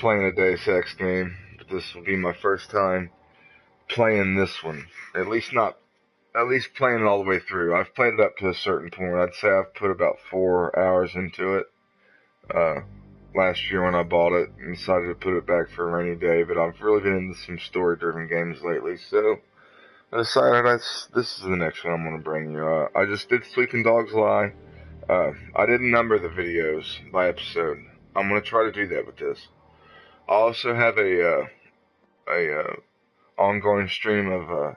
playing a Deus Ex game, but this will be my first time playing this one. At least playing it all the way through. I've played it up to a certain point. I'd say I've put about 4 hours into it. Last year when I bought it and decided to put it back for a rainy day, but I've really been into some story-driven games lately, so I decided this is the next one I'm going to bring you. I just did Sleeping Dogs Lie. I didn't number the videos by episode. I'm going to try to do that with this. I also have a ongoing stream of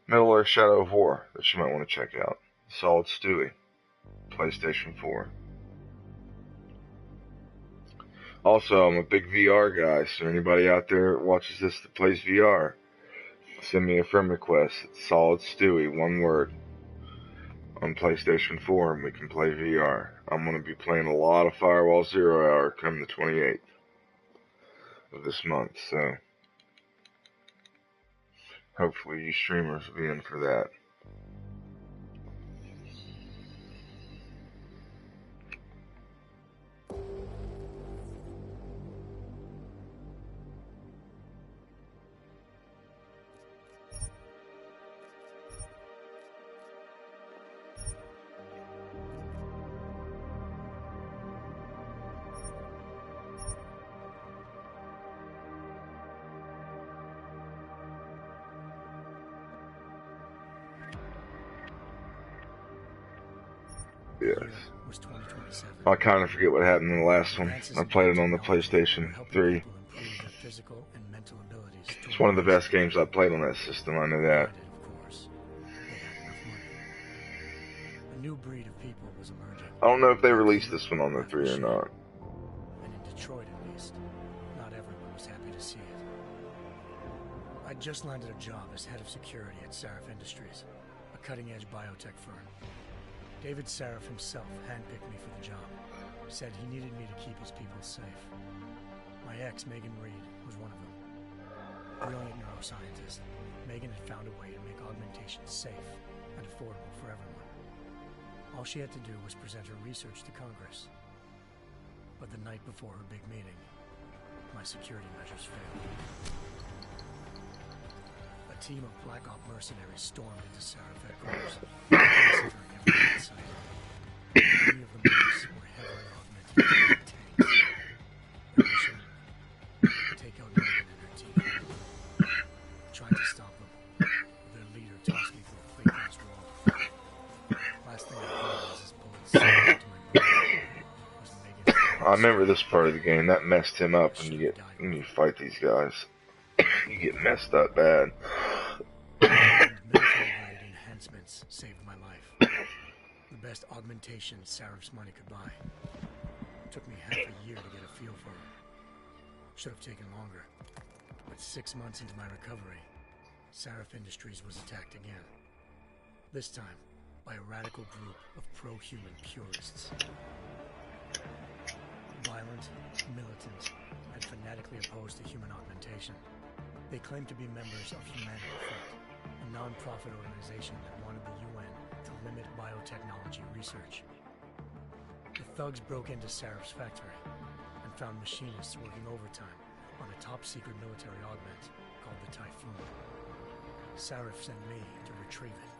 Middle Earth Shadow of War that you might want to check out. Solid Stewie, PlayStation 4. Also, I'm a big VR guy, so anybody out there that watches this that plays VR, send me a friend request. It's Solid Stewie, one word, on PlayStation 4, and we can play VR. I'm going to be playing a lot of Firewall Zero Hour come the 28th of this month, so hopefully you streamers will be in for that. Yes. I kind of forget what happened in the last one. I played it on the PlayStation 3. It's one of the best games I've played on that system, I know that. I don't know if they released this one on the 3 or not. And in Detroit, at least, not everyone was happy to see it. I just landed a job as head of security at Sarif Industries, a cutting-edge biotech firm. David Sarif himself handpicked me for the job. Said he needed me to keep his people safe. My ex, Megan Reed, was one of them. Brilliant neuroscientist, Megan had found a way to make augmentation safe and affordable for everyone. All she had to do was present her research to Congress. But the night before her big meeting, my security measures failed. A team of Black Op mercenaries stormed into Sarif headquarters, massacring everyone in sight. Many of the members were heavily augmented tanks. Their mission: take out Megan and her team. Tried to stop them, but their leader tossed me through a plate-glass wall. Last thing I heard was his bullets slammed into my brain. I remember this part of the game. That messed him up when you fight these guys. You get messed up bad. Military-grade enhancements saved my life. The best augmentation Sarif's money could buy. Took me half a year to get a feel for it. Should have taken longer. But 6 months into my recovery, Sarif Industries was attacked again. This time by a radical group of pro-human purists. Violent, militant, and fanatically opposed to human augmentation. They claimed to be members of Humanity Front, a non-profit organization that wanted the UN to limit biotechnology research. The thugs broke into Sarif's factory and found machinists working overtime on a top-secret military augment called the Typhoon. Sarif sent me to retrieve it,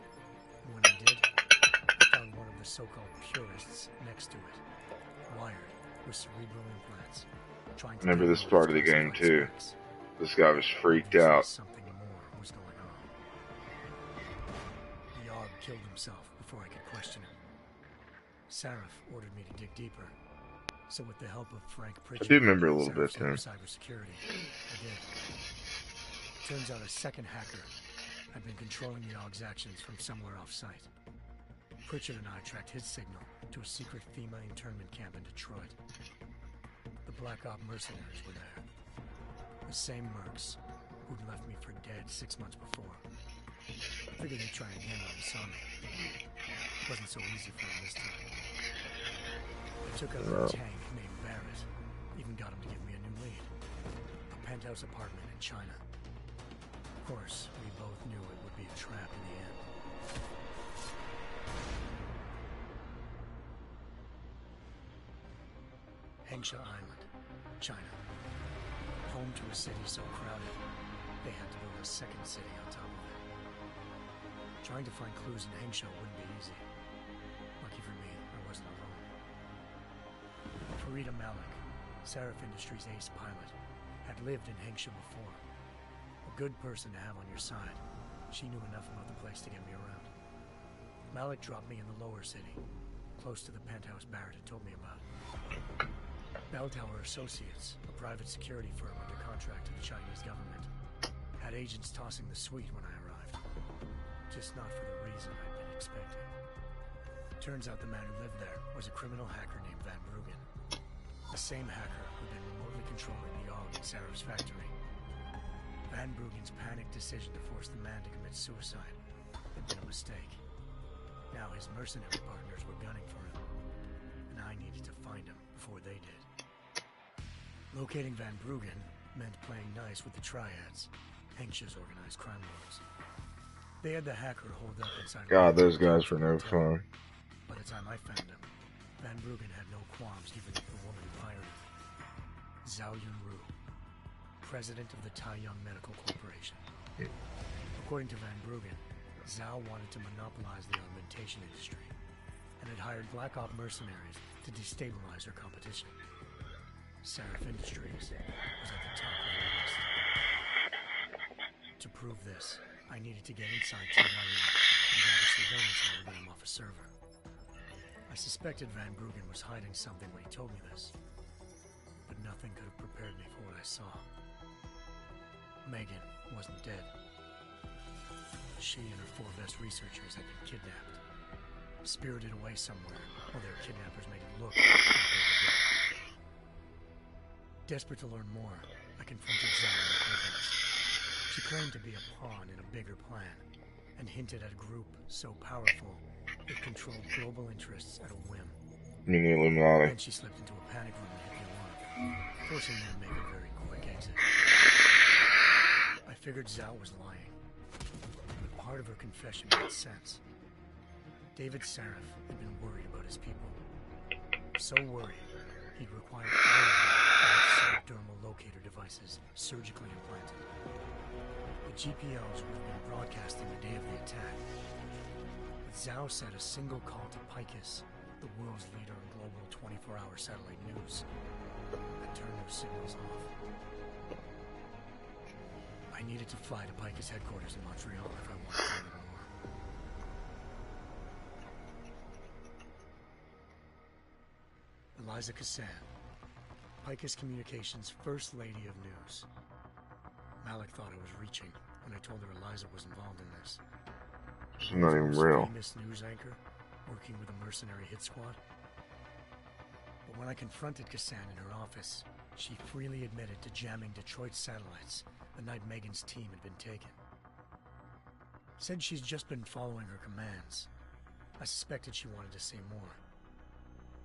and when I did, I found one of the so-called purists next to it, wired with cerebral implants. Remember this part of the game too. This guy was freaked out. Something more was going on. The Aug killed himself before I could question him. Sarif ordered me to dig deeper, so with the help of Frank Pritchard, I do remember a little bit too. then. Cybersecurity, I did. Turns out a second hacker had been controlling the Aug's actions from somewhere off-site. Pritchard and I tracked his signal to a secret FEMA internment camp in Detroit. The Black Op mercenaries were there. The same mercs who'd left me for dead 6 months before. I figured he'd try again when he saw me. It wasn't so easy for him this time. I took out a tank named Barrett. Even got him to give me a new lead. A penthouse apartment in China. Of course, we both knew it would be a trap in the end. Hengsha Island, China. to a city so crowded, they had to build a second city on top of it. Trying to find clues in Hengsha wouldn't be easy. Lucky for me, I wasn't alone. Farida Malik, Seraph Industries' ace pilot, had lived in Hengsha before. A good person to have on your side. She knew enough about the place to get me around. Malik dropped me in the lower city, close to the penthouse Barrett had told me about. Bell Tower Associates, a private security firm under contract to the Chinese government, had agents tossing the suite when I arrived. Just not for the reason I'd been expecting. Turns out the man who lived there was a criminal hacker named Van Bruggen. The same hacker who'd been remotely controlling the AUG in Sarah's factory. Van Bruggen's panicked decision to force the man to commit suicide had been a mistake. Now his mercenary partners were gunning for him, and I needed to find him before they did. Locating Van Bruggen meant playing nice with the Triads, Hengsha's organized crime lords. They had the hacker holed up inside. God, those guys were no fun. By the time I found him, Van Bruggen had no qualms giving up the woman who hired him. Zhao Yunru, president of the Taiyang Medical Corporation. According to Van Bruggen, Zhao wanted to monopolize the augmentation industry and had hired Black Op mercenaries to destabilize her competition. Seraph Industries was at the top of the list. To prove this, I needed to get inside TYM and grab a surveillance hologram off a server. I suspected Van Bruggen was hiding something when he told me this, but nothing could have prepared me for what I saw. Megan wasn't dead. She and her 4 best researchers had been kidnapped, spirited away somewhere while their kidnappers made it look like they were dead. Desperate to learn more, I confronted Zhao in the penthouse. She claimed to be a pawn in a bigger plan, and hinted at a group so powerful it controlled global interests at a whim. Then she slipped into a panic room and hit me one, forcing me to make a very quick exit. I figured Zhao was lying, but part of her confession made sense. David Seraph had been worried about his people. So worried, he'd required all of them to have subdermal locator devices surgically implanted. The GPOs would have been broadcasting the day of the attack. But Zhao said a single call to Picus, the world's leader in global 24-hour satellite news, had turned those signals off. I needed to fly to Picus headquarters in Montreal if I wanted to learn more. Eliza Cassan, Picus Communications' First Lady of News. Malik thought I was reaching when I told her Eliza was involved in this. It's not even real. Famous news anchor, working with a mercenary hit squad. But when I confronted Cassan in her office, she freely admitted to jamming Detroit's satellites the night Megan's team had been taken. Said she's just been following her commands. I suspected she wanted to say more.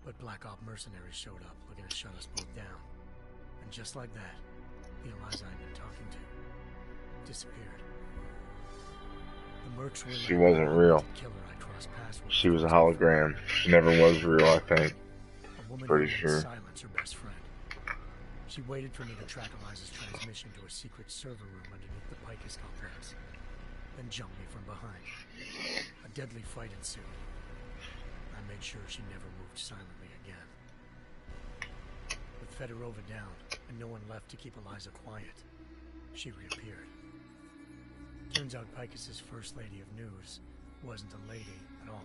But Black Op mercenaries showed up looking to shut us both down. And just like that, the Eliza I'd been talking to disappeared. The mercs were She wasn't real. She was a hologram. She never was real, I think. Pretty sure. Silence her best friend. She waited for me to track Eliza's transmission to a secret server room underneath the Picus complex, then jumped me from behind. A deadly fight ensued. I made sure she never moved silently again. With Fedorova down and no one left to keep Eliza quiet, she reappeared. Turns out Picus's First Lady of News wasn't a lady at all.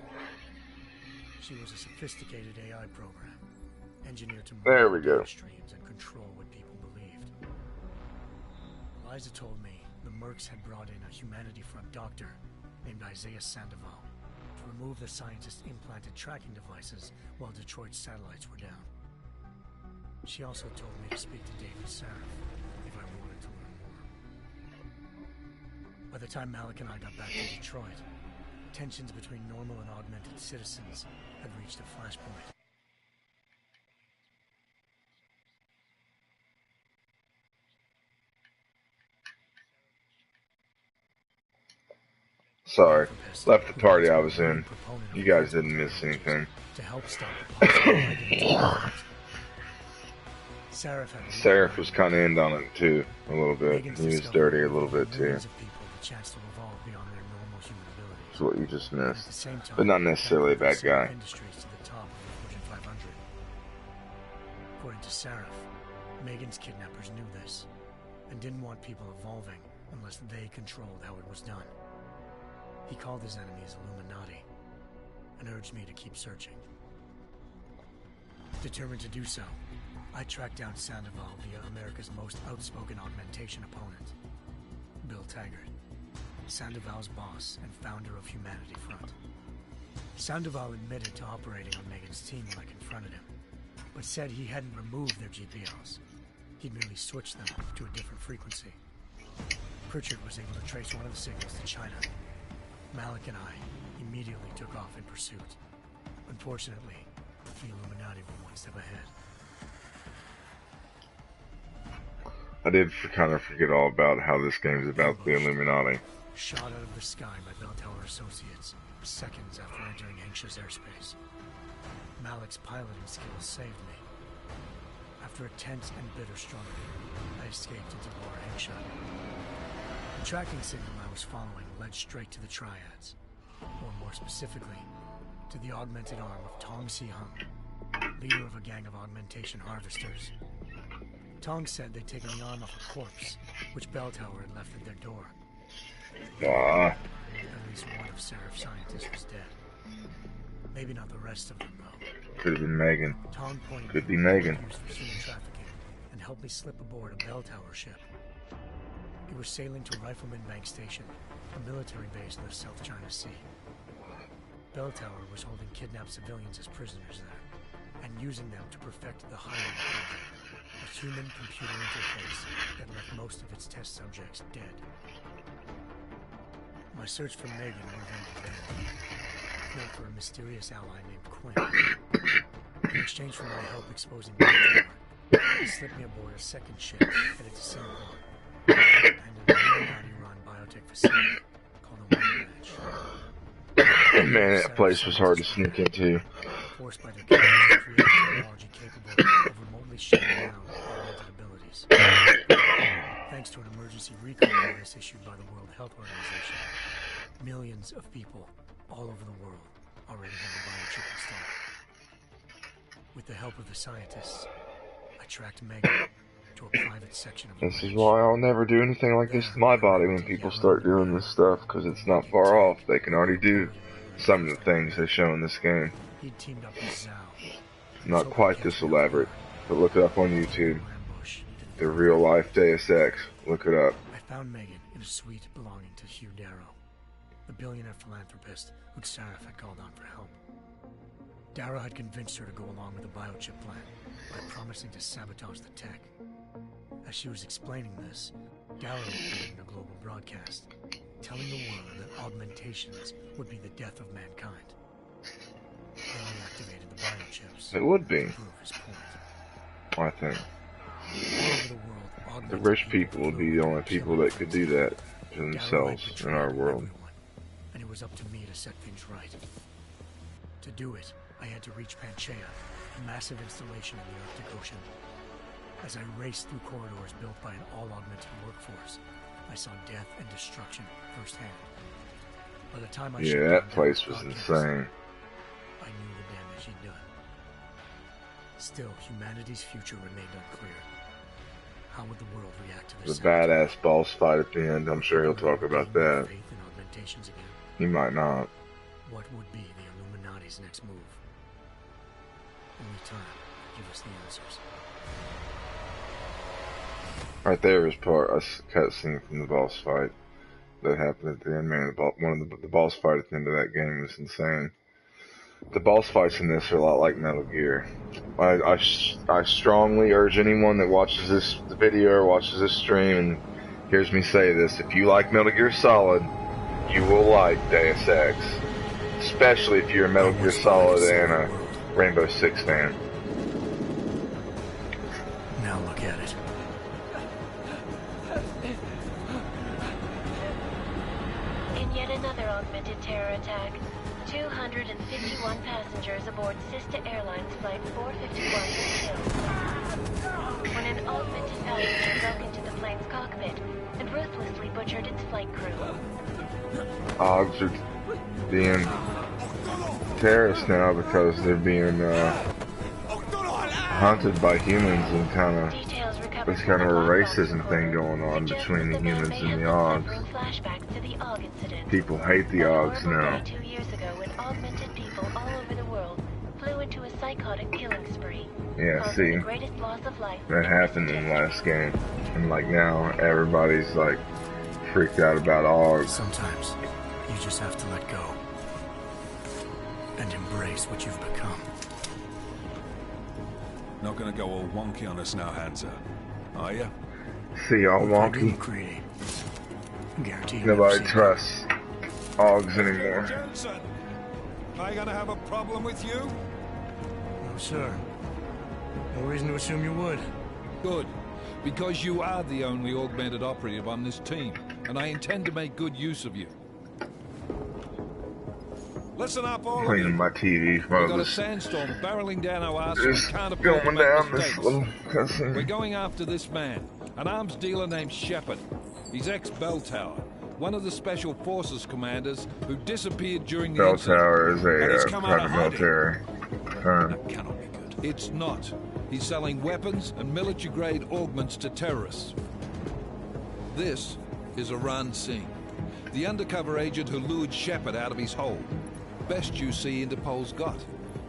She was a sophisticated AI program, engineered to monitor streams and control what people believed. Eliza told me the mercs had brought in a Humanity Front doctor named Isaiah Sandoval to remove the scientist's implanted tracking devices while Detroit's satellites were down. She also told me to speak to David Seraph if I wanted to learn more. By the time Malik and I got back to Detroit, tensions between normal and augmented citizens had reached a flashpoint. Sorry, left the party I was in. You guys didn't miss anything. To help stop the possible Seraph had Seraph was kind of in on it too, a little bit. Megan's He was discovery dirty a gave little bit too. millions of people the chance to evolve beyond their normal human abilities. That's what you just At the missed. same time, But not necessarily a bad guy. industries to the top of the Fortune 500. According to Seraph, Megan's kidnappers knew this and didn't want people evolving unless they controlled how it was done. He called his enemies Illuminati and urged me to keep searching. Determined to do so, I tracked down Sandoval via America's most outspoken augmentation opponent, Bill Taggart, Sandoval's boss and founder of Humanity Front. Sandoval admitted to operating on Megan's team when I confronted him, but said he hadn't removed their GPLs. He'd merely switched them to a different frequency. Pritchard was able to trace one of the signals to China. Malik and I immediately took off in pursuit. Unfortunately, the Illuminati were one step ahead. I did kind of forget all about how this game is about the Illuminati. Shot out of the sky by Bell Tower Associates, seconds after entering Hengsha's airspace. Malik's piloting skills saved me. After a tense and bitter struggle, I escaped into Lower Hengsha. The tracking signal I was following led straight to the Triads, or more specifically, to the augmented arm of Tong Si-hung, leader of a gang of augmentation harvesters. Tong said they'd taken the arm off a corpse, which Bell Tower had left at their door. At least one of Seraph's scientists was dead. Maybe not the rest of them, though. Could have been Megan. Tong pointed Could be Megan. used for human trafficking and helped me slip aboard a Bell Tower ship. It was sailing to Rifleman Bank Station, a military base in the South China Sea. Bell Tower was holding kidnapped civilians as prisoners there, and using them to perfect the Highland project, a human-computer interface that left most of its test subjects dead. My search for Megan would have ended then, if not for a mysterious ally named Quinn. In exchange for my help exposing Bell Tower, he slipped me aboard a second ship headed to Singapore, and an Illuminati-run biotech facility called the One Ranch. Man, that place was hard to sneak into. Forced by their companies to create technology capable of remotely shutting down augmented abilities. Thanks to an emergency recall notice issued by the World Health Organization, millions of people all over the world already have a biochip installed. With the help of the scientists, I tracked Megan to a private section of the This is ranch. why I'll never do anything like this to my body when people start doing this stuff, because it's not far off. They can already do some of the things they show in this game. He'd teamed up with Zhao. Not quite this elaborate, but look it up on YouTube. The real life Deus Ex. Look it up. I found Megan in a suite belonging to Hugh Darrow, the billionaire philanthropist who Seraph had called on for help. Darrow had convinced her to go along with the biochip plan by promising to sabotage the tech. As she was explaining this, Darrow appeared in a global broadcast, telling the world that augmentations would be the death of mankind. They reactivated the biochips. It would be, to prove his point. I think. All over the world, The augmented rich people would be the only people that could do that to Darrow had themselves in betrayed our world. everyone, and it was up to me to set things right. To do it, I had to reach Panchaea, a massive installation in the Arctic Ocean. As I raced through corridors built by an all-augmented workforce, I saw death and destruction firsthand. By the time I shut Yeah, down that place Darrow's was broadcast, insane. I knew the damage he'd done. Still, humanity's future remained unclear. How would the world react to The this? badass boss fight at the end. I'm sure he'll talk about that. Faith in augmentations again. He might not. What would be the Illuminati's next move? Only time will give us the answers. Right there is part a cutscene from the boss fight that happened at the end. Man, the boss fight at the end of that game was insane. The boss fights in this are a lot like Metal Gear. I strongly urge anyone that watches this video or watches this stream and hears me say this: if you like Metal Gear Solid, you will like Deus Ex, especially if you're a Metal Gear Solid and a Rainbow Six fan. Now look at it. In yet another augmented terror attack, 251 passengers aboard Sister Airlines Flight 451 were killed. when an augmented elevator broke into the plane's cockpit and ruthlessly butchered its flight crew. Ogs are being terrorists now because they're being hunted by humans, and there's kind of a racism thing going on between the humans and the Ogs. People hate the Ogs now. 2 years ago, when augmented people all over the world flew into a psychotic killing spree. Yeah, see, The greatest loss of life that happened in the last game, and like now everybody's like freaked out about Ogs. Sometimes you just have to let go and embrace what you've become. Not gonna go all wonky on us now, Hansa, are ya? See, all wonky. Guarantee Nobody trusts Ogs anymore. Jensen, am I gonna have a problem with you? No, sir. No reason to assume you would. Good, because you are the only augmented operative on this team, and I intend to make good use of you. Listen up, all of Cleaning you. my TV We've got a from sandstorm barreling down our arse, and we just can't afford to going make down mistakes. this little We're cutscene. going after this man, an arms dealer named Shepard. He's ex-Bell Tower, one of the Special Forces commanders who disappeared during the Bell incident. Tower is And he's a come out of private military firm. That cannot be good. It's not. He's selling weapons and military-grade augments to terrorists. This is Aran Singh, the undercover agent who lured Shepard out of his hole. Best you see Interpol's got.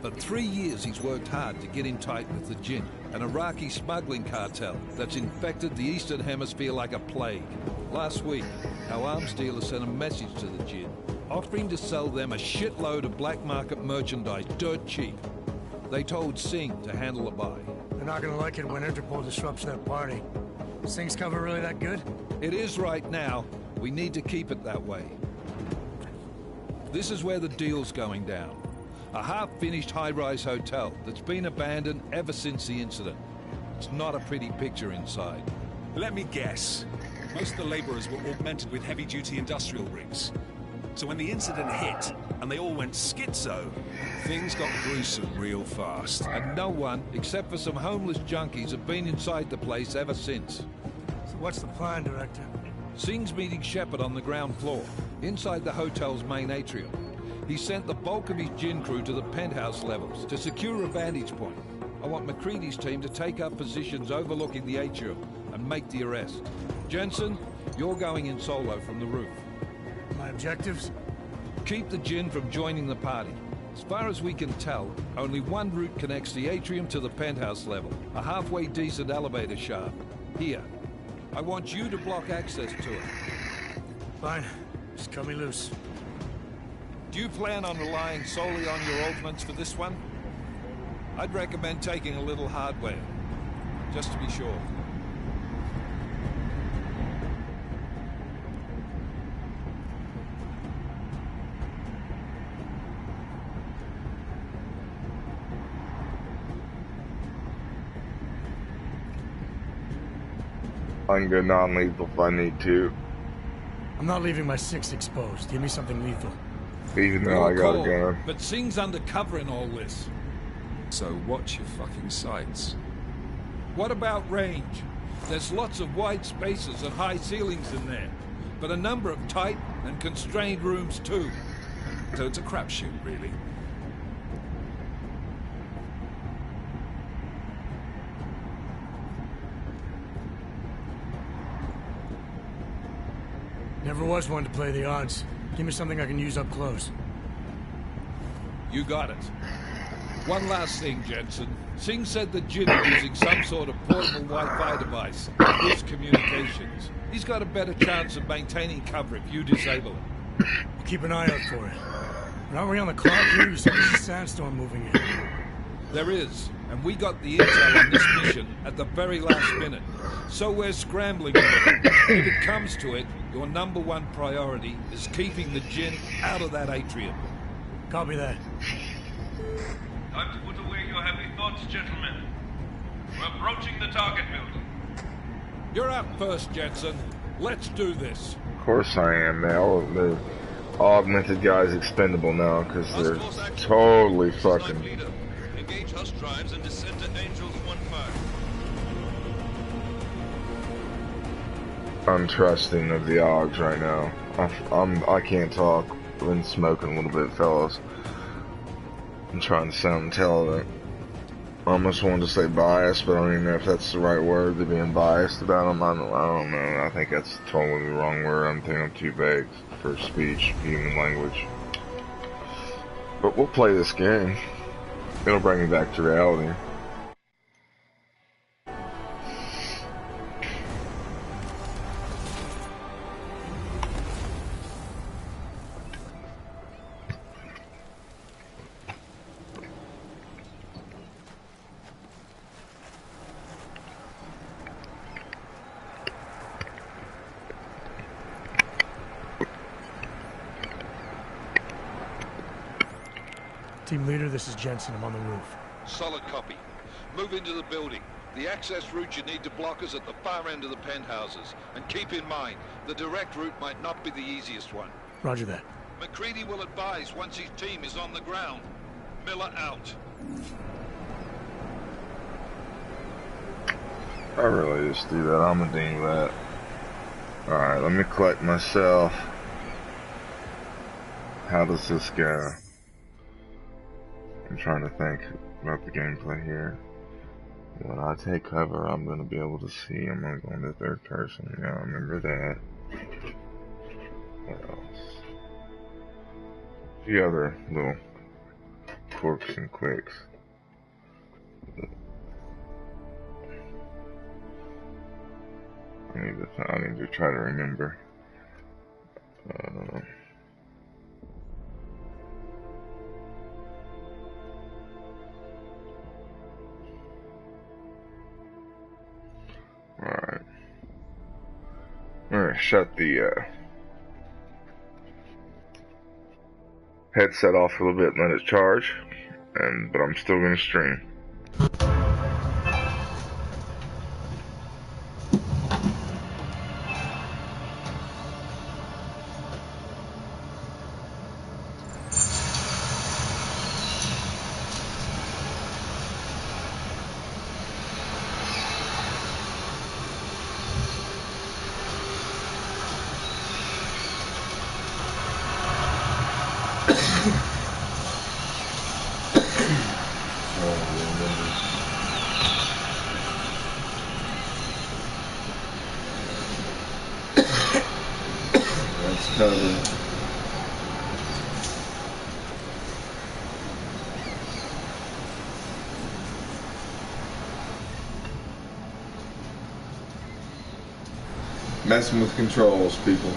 For 3 years he's worked hard to get in tight with the Jinn, an Iraqi smuggling cartel that's infected the Eastern Hemisphere like a plague. Last week, our arms dealer sent a message to the Jinn, offering to sell them a shitload of black market merchandise dirt cheap. They told Singh to handle the buy. They're not gonna like it when Interpol disrupts their party. Is Singh's cover really that good? It is right now. We need to keep it that way. This is where the deal's going down. A half-finished high-rise hotel that's been abandoned ever since the incident. It's not a pretty picture inside. Let me guess. Most of the laborers were augmented with heavy-duty industrial rigs. So when the incident hit, and they all went schizo, things got gruesome real fast. And no one, except for some homeless junkies, have been inside the place ever since. So what's the plan, Director? Singh's meeting Shepard on the ground floor, inside the hotel's main atrium. He sent the bulk of his Jinn crew to the penthouse levels to secure a vantage point. I want McCready's team to take up positions overlooking the atrium and make the arrest. Jensen, you're going in solo from the roof. My objectives? Keep the Jinn from joining the party. As far as we can tell, only one route connects the atrium to the penthouse level, a halfway decent elevator shaft. Here. I want you to block access to it. Fine. Just cut me loose. Do you plan on relying solely on your augments for this one? I'd recommend taking a little hardware, just to be sure. I can go non-lethal if I need to, I'm not leaving my 6 exposed. Give me something lethal. even though I got a gun. But Singh's undercover in all this. So watch your fucking sights. What about range? There's lots of wide spaces and high ceilings in there, but a number of tight and constrained rooms too. So it's a crapshoot, really. Never was one to play the odds. Give me something I can use up close. You got it. One last thing, Jensen. Singh said the Jinn are using some sort of portable Wi-Fi device to boost communications. He's got a better chance of maintaining cover if you disable it. Keep an eye out for it. But aren't we on the clock here? You said there's a sandstorm moving in. There is, and we got the intel on this mission at the very last minute. So we're scrambling a little. If it comes to it, your #1 priority is keeping the Jinn out of that atrium. Copy that. Time to put away your heavy thoughts, gentlemen. We're approaching the target building. You're up first, Jensen. Let's do this. Of course I am now. The augmented guy's expendable now because they're totally fucking. Engage Hush drives and descend to Angels 1-5. untrusting of the Augs right now. I can't talk. I've been smoking a little bit, fellas. I'm trying to sound intelligent. I almost wanted to say biased, but I don't even know if that's the right word, to being biased about them. I don't know. I think that's totally the wrong word. I'm thinking I'm too vague for speech, human language. But we'll play this game. It'll bring me back to reality. Team leader, this is Jensen. I'm on the roof. Solid copy. Move into the building. The access route you need to block is at the far end of the penthouses. And keep in mind, the direct route might not be the easiest one. Roger that. McCready will advise once his team is on the ground. Miller out. I really just do that. I'm gonna ding that. Alright, let me collect myself. How does this go? I'm trying to think about the gameplay here. When I take cover, I'm going to be able to see. I'm going to go into third person. Yeah, I remember that. What else? A few other little quirks and quicks. I need to try to remember. Alright. I'm gonna shut the headset off a little bit and let it charge. But I'm still gonna stream. Messing with controls, people.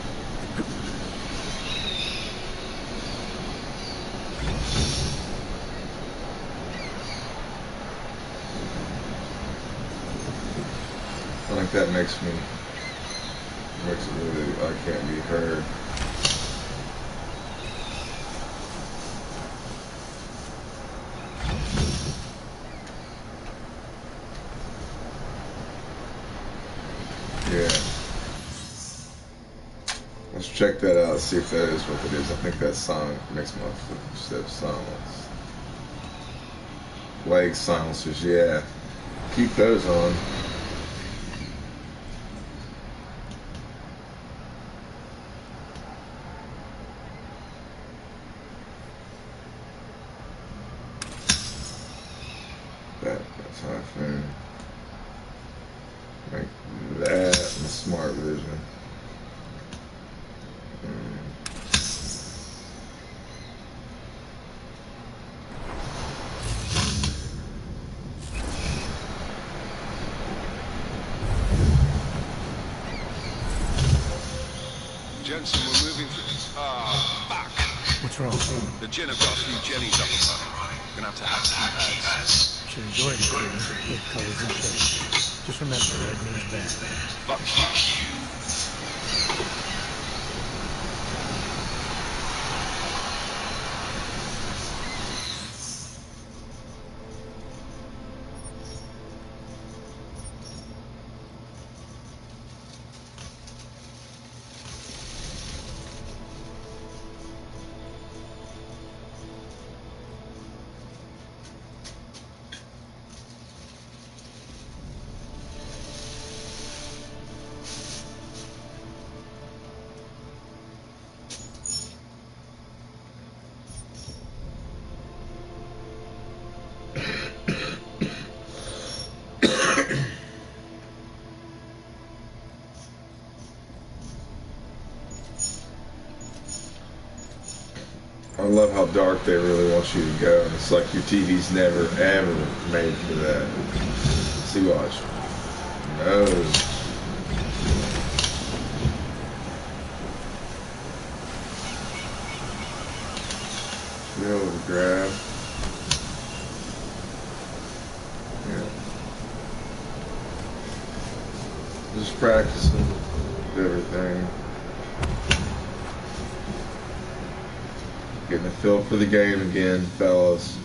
I think that makes it really, I can't be heard. Yeah. Let's check that out, see if that is what it is. I think that sound makes my footsteps silence. Leg silencers, yeah. Keep those on. That's how I think. Make that the smart vision. Jensen, we're moving through. Ah, fuck. What's wrong? The gin have got a few jellies up and running. Gonna have to have keypads. Should enjoy it, with colors and shapes. Just remember, red means bad. Fuck you. love how dark they really want you to go. And it's like your TV's never, ever made for that. See, watch. No. Be able to grab. Yeah. Just practicing everything. Getting a feel for the game again, fellas.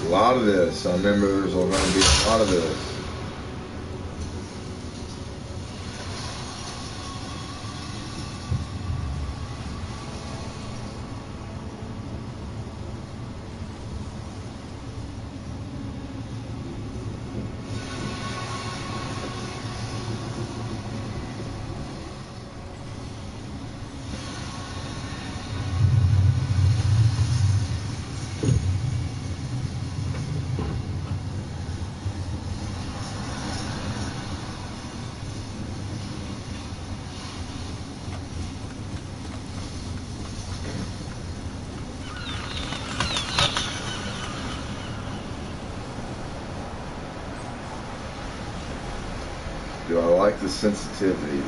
A lot of this. I remember there's going to be a lot of this. Do I like the sensitivity?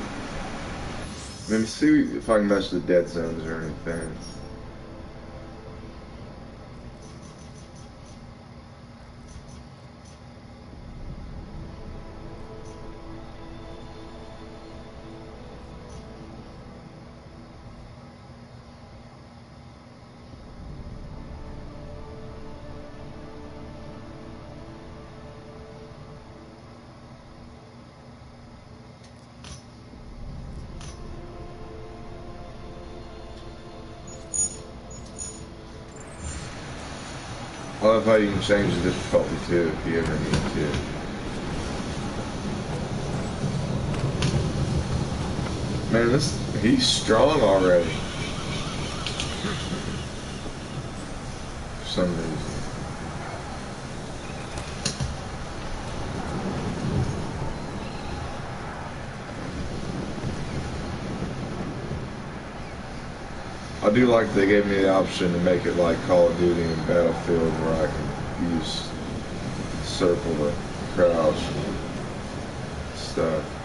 Let me see if I can match the dead zones or anything. I love how you can change the difficulty too if you ever need to. Man, he's strong already. For some reason. I do like they gave me the option to make it like Call of Duty and Battlefield where I can use circle to crouch and stuff.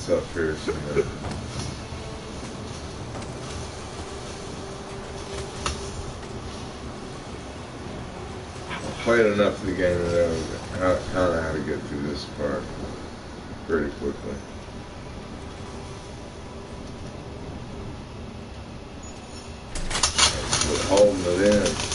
What's up here? Played enough of the game to know kind of how to get through this part pretty quickly. Just holding it in.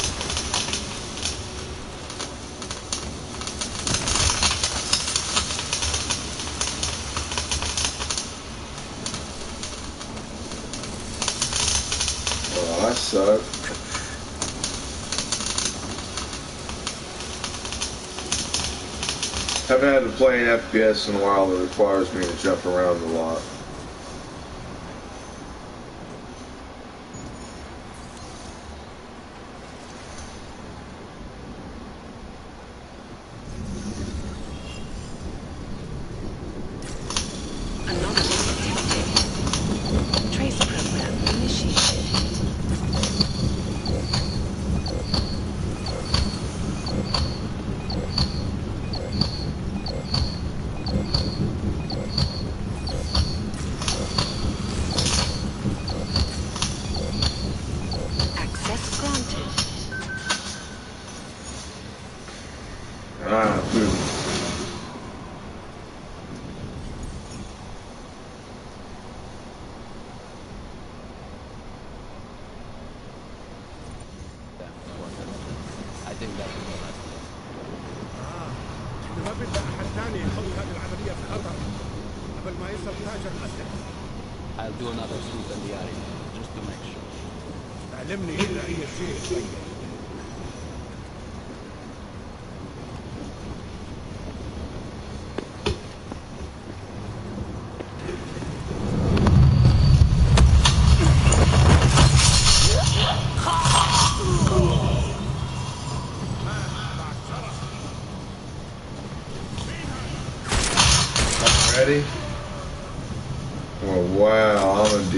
Well, I suck. Haven't had to play an FPS in a while that requires me to jump around a lot. I'll do another sweep in the area, just to make sure. Ready? Oh wow, I'm a D.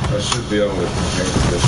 I should be able to change this.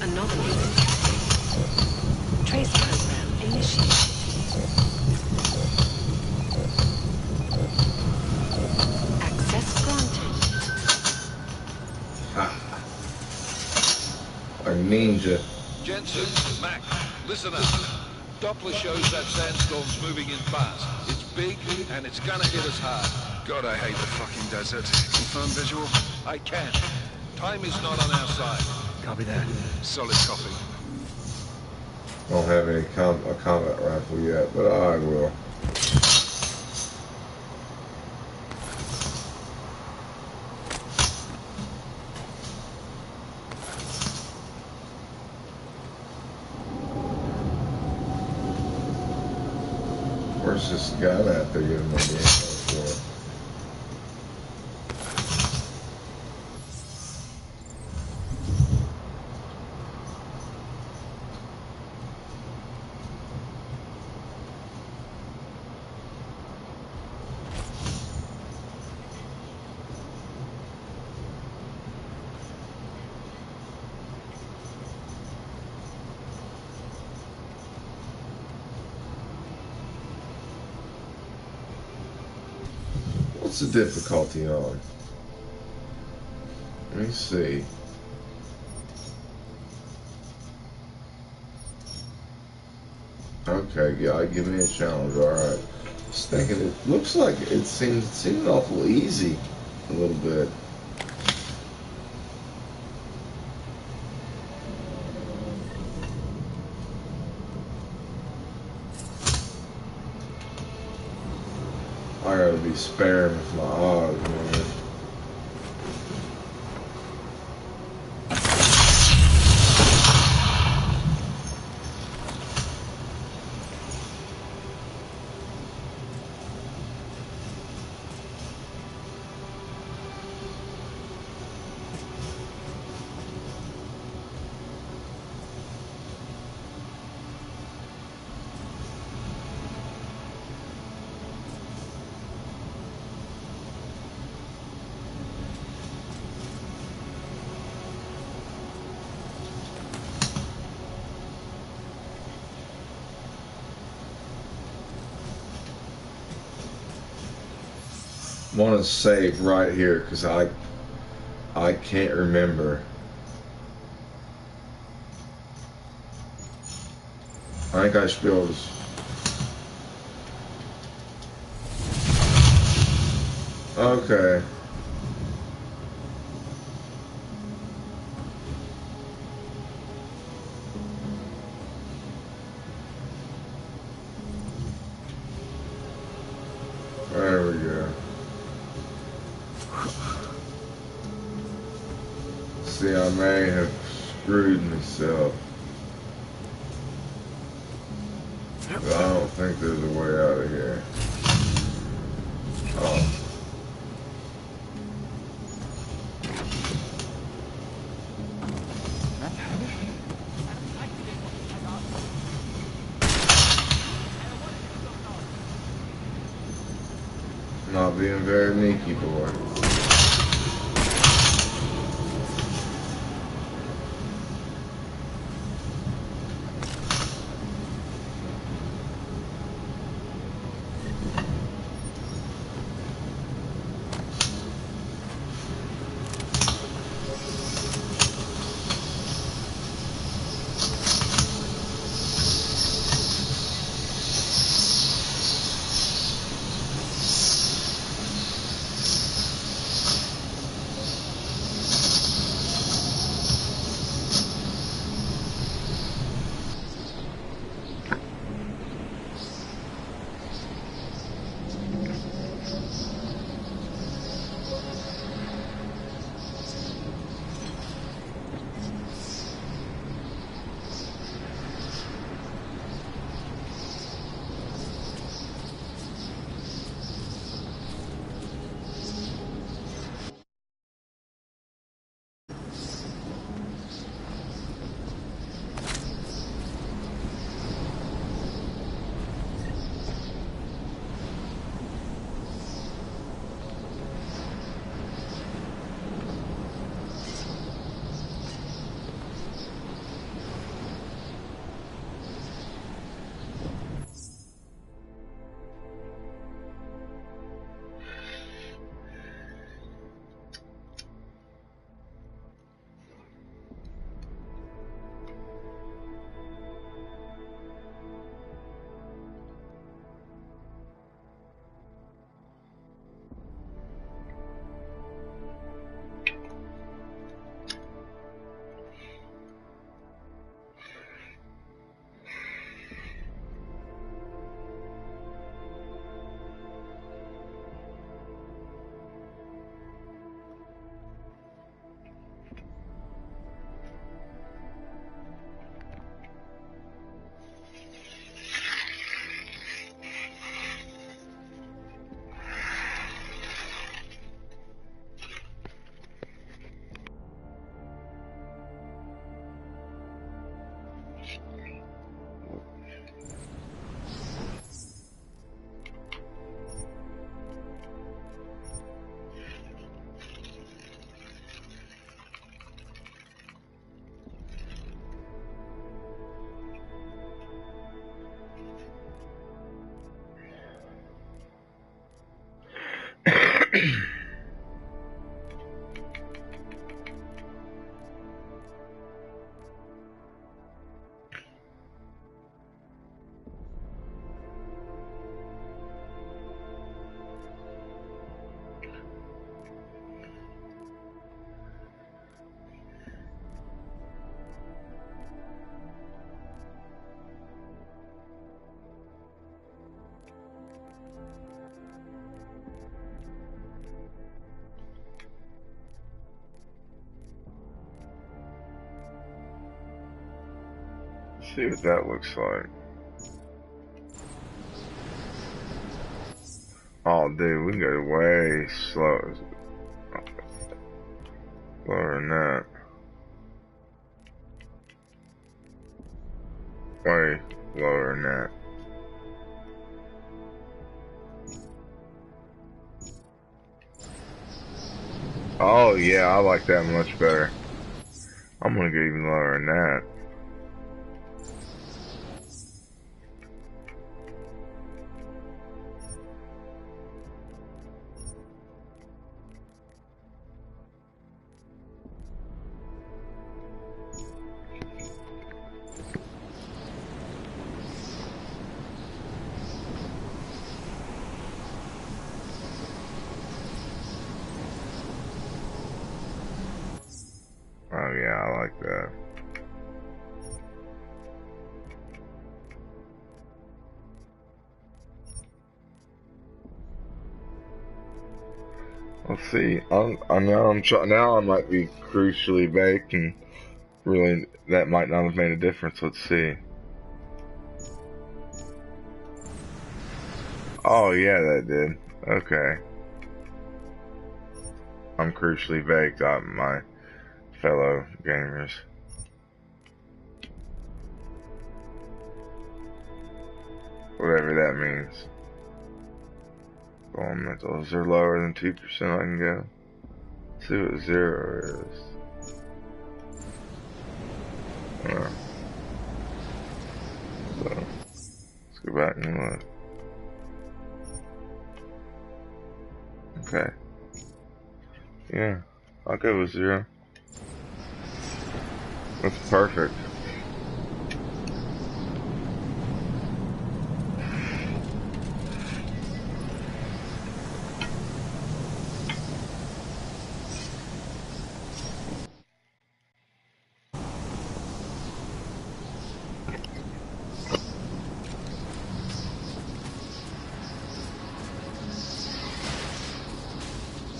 Anomaly. Trace program initiated. Access granted. Ha! A ninja. Jensen, Mac, listen up. Doppler shows that sandstorm's moving in fast. It's big, and it's gonna hit us hard. God, I hate the fucking desert. Confirm visual? I can't. Time is not on our side. Copy that. Solid copy. Don't have any a combat rifle yet, but I will. Where's this gun at they're giving me ammo for? What's the difficulty on? Let me see. Okay, yeah, give me a challenge. All right. Just thinking, it looks like it seems awful easy, a little bit. I gotta be sparing with my odds, man. want to save right here because I can't remember. I think I should be able to. Okay. There we go. See, I may have screwed myself. But I don't think there's a way out of here. Oh. Not being very sneaky, boy. See what that looks like. Oh, dude, we can go way slow. Slower than that. Way lower than that. Oh, yeah, I like that much better. I'm gonna go even lower than that. Oh yeah, I like that. Let's see. Now I might be crucially baked, and really that might not have made a difference. Let's see. Oh yeah, that did. Okay. I'm crucially baked on my fellow gamers. Whatever that means. Elementals are lower than 2%. I can go. Let's see what 0 is. So let's go back and look. Okay. Yeah, I'll go with 0. That's perfect.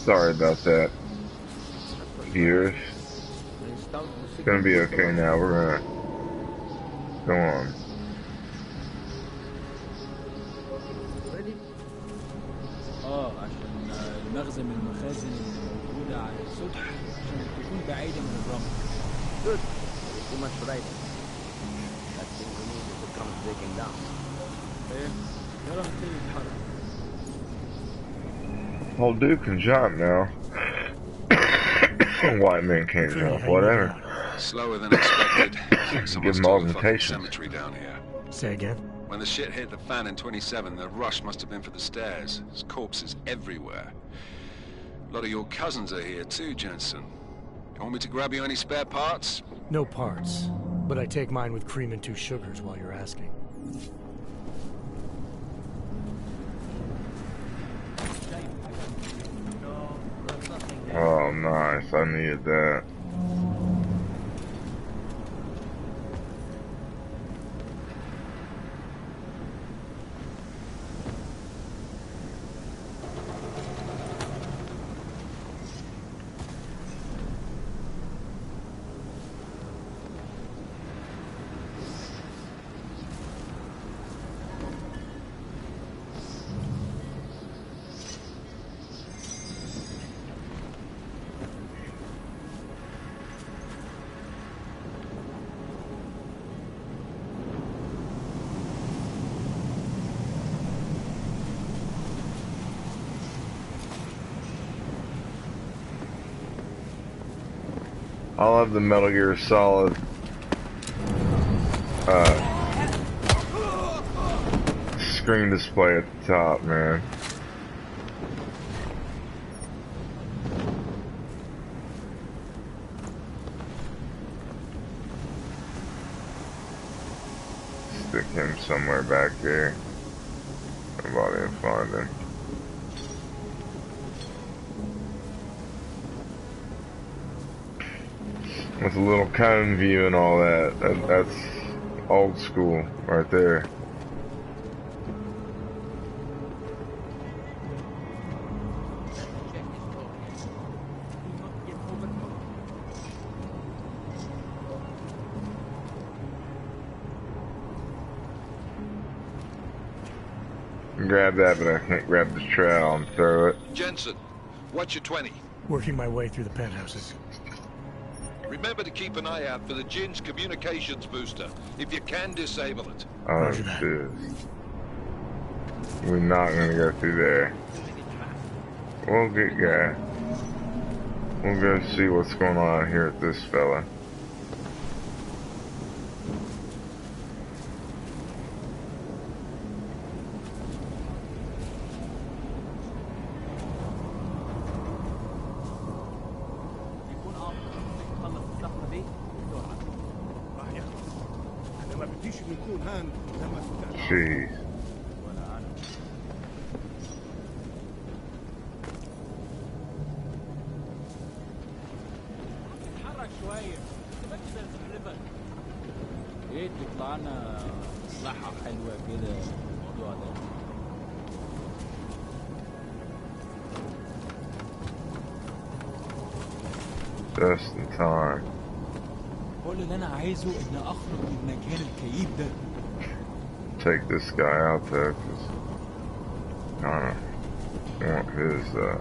Sorry about that, viewers. It's gonna be okay now. We're gonna go on. عشان المخزن من المخازن الموجودة على السطح عشان تكون بعيدة من الرمل. Good. Too much writing. That seems to me that it comes breaking down. ايه يلا نبتدي نتحرك. Old dude can jump now. White man can't jump. Whatever. Slower than expected. Give him augmentation. Cemetery down here. Say again? When the shit hit the fan in 27, the rush must have been for the stairs. There's corpses everywhere. A lot of your cousins are here too, Jensen. You want me to grab you any spare parts? No parts, but I take mine with cream and 2 sugars while you're asking. Oh, nice. I needed that. I love the Metal Gear Solid screen display at the top, man. Stick him somewhere back here. Nobody will find him. With a little cone view and all that. That's old school right there. Grab that, but I can't grab the trowel and throw it. Jensen, what's your 20? Working my way through the penthouses. Remember to keep an eye out for the Jin's communications booster, if you can disable it. Oh, shit. We're not gonna go through there. We'll get gas. We'll go see what's going on here with this fella. Jeez. اتحرك شوية كده الموضوع ده. Just in time. كل اللي انا عايزه ان اخرج من مكان الكئيب ده. Take this guy out there, cause kinda want his, that.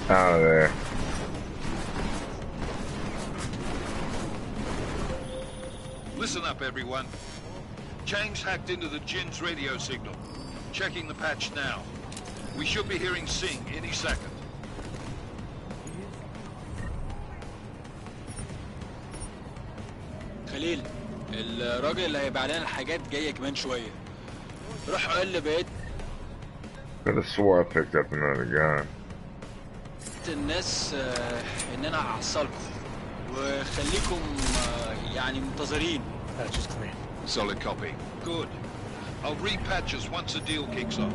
Out of there. Listen up, everyone. Chang's hacked into the Jin's radio signal. Checking the patch now. We should be hearing Singh any second. خليل، الراجل اللي هيبيع لنا الحاجات جاي كمان شويه. روح قول لبقيت Could have swore I picked up another gun. الناس ان انا هحصلكم وخليكم يعني منتظرين. Patch is clean. Solid copy. Good. I'll repatch us once the deal kicks off.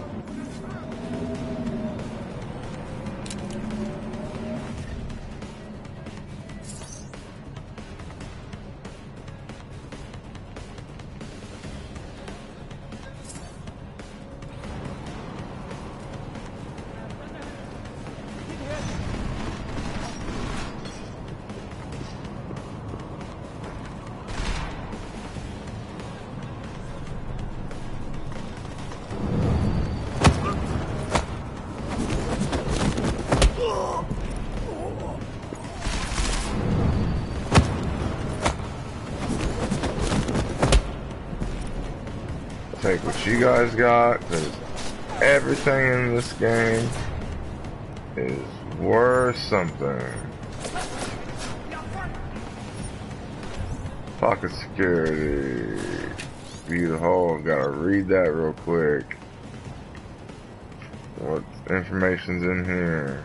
Take what you guys got, because everything in this game is worth something. Pocket security. View the whole. Gotta read that real quick. What information's in here?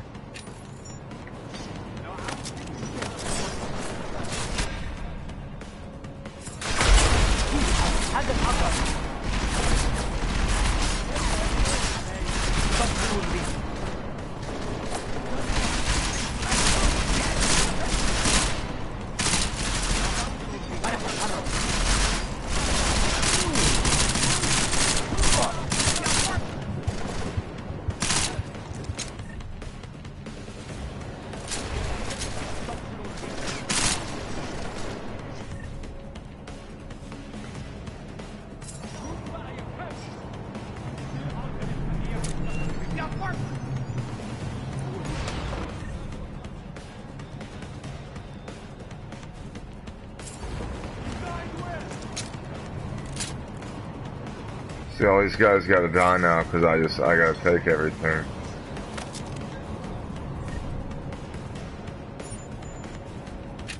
See, all these guys gotta die now because I gotta take everything.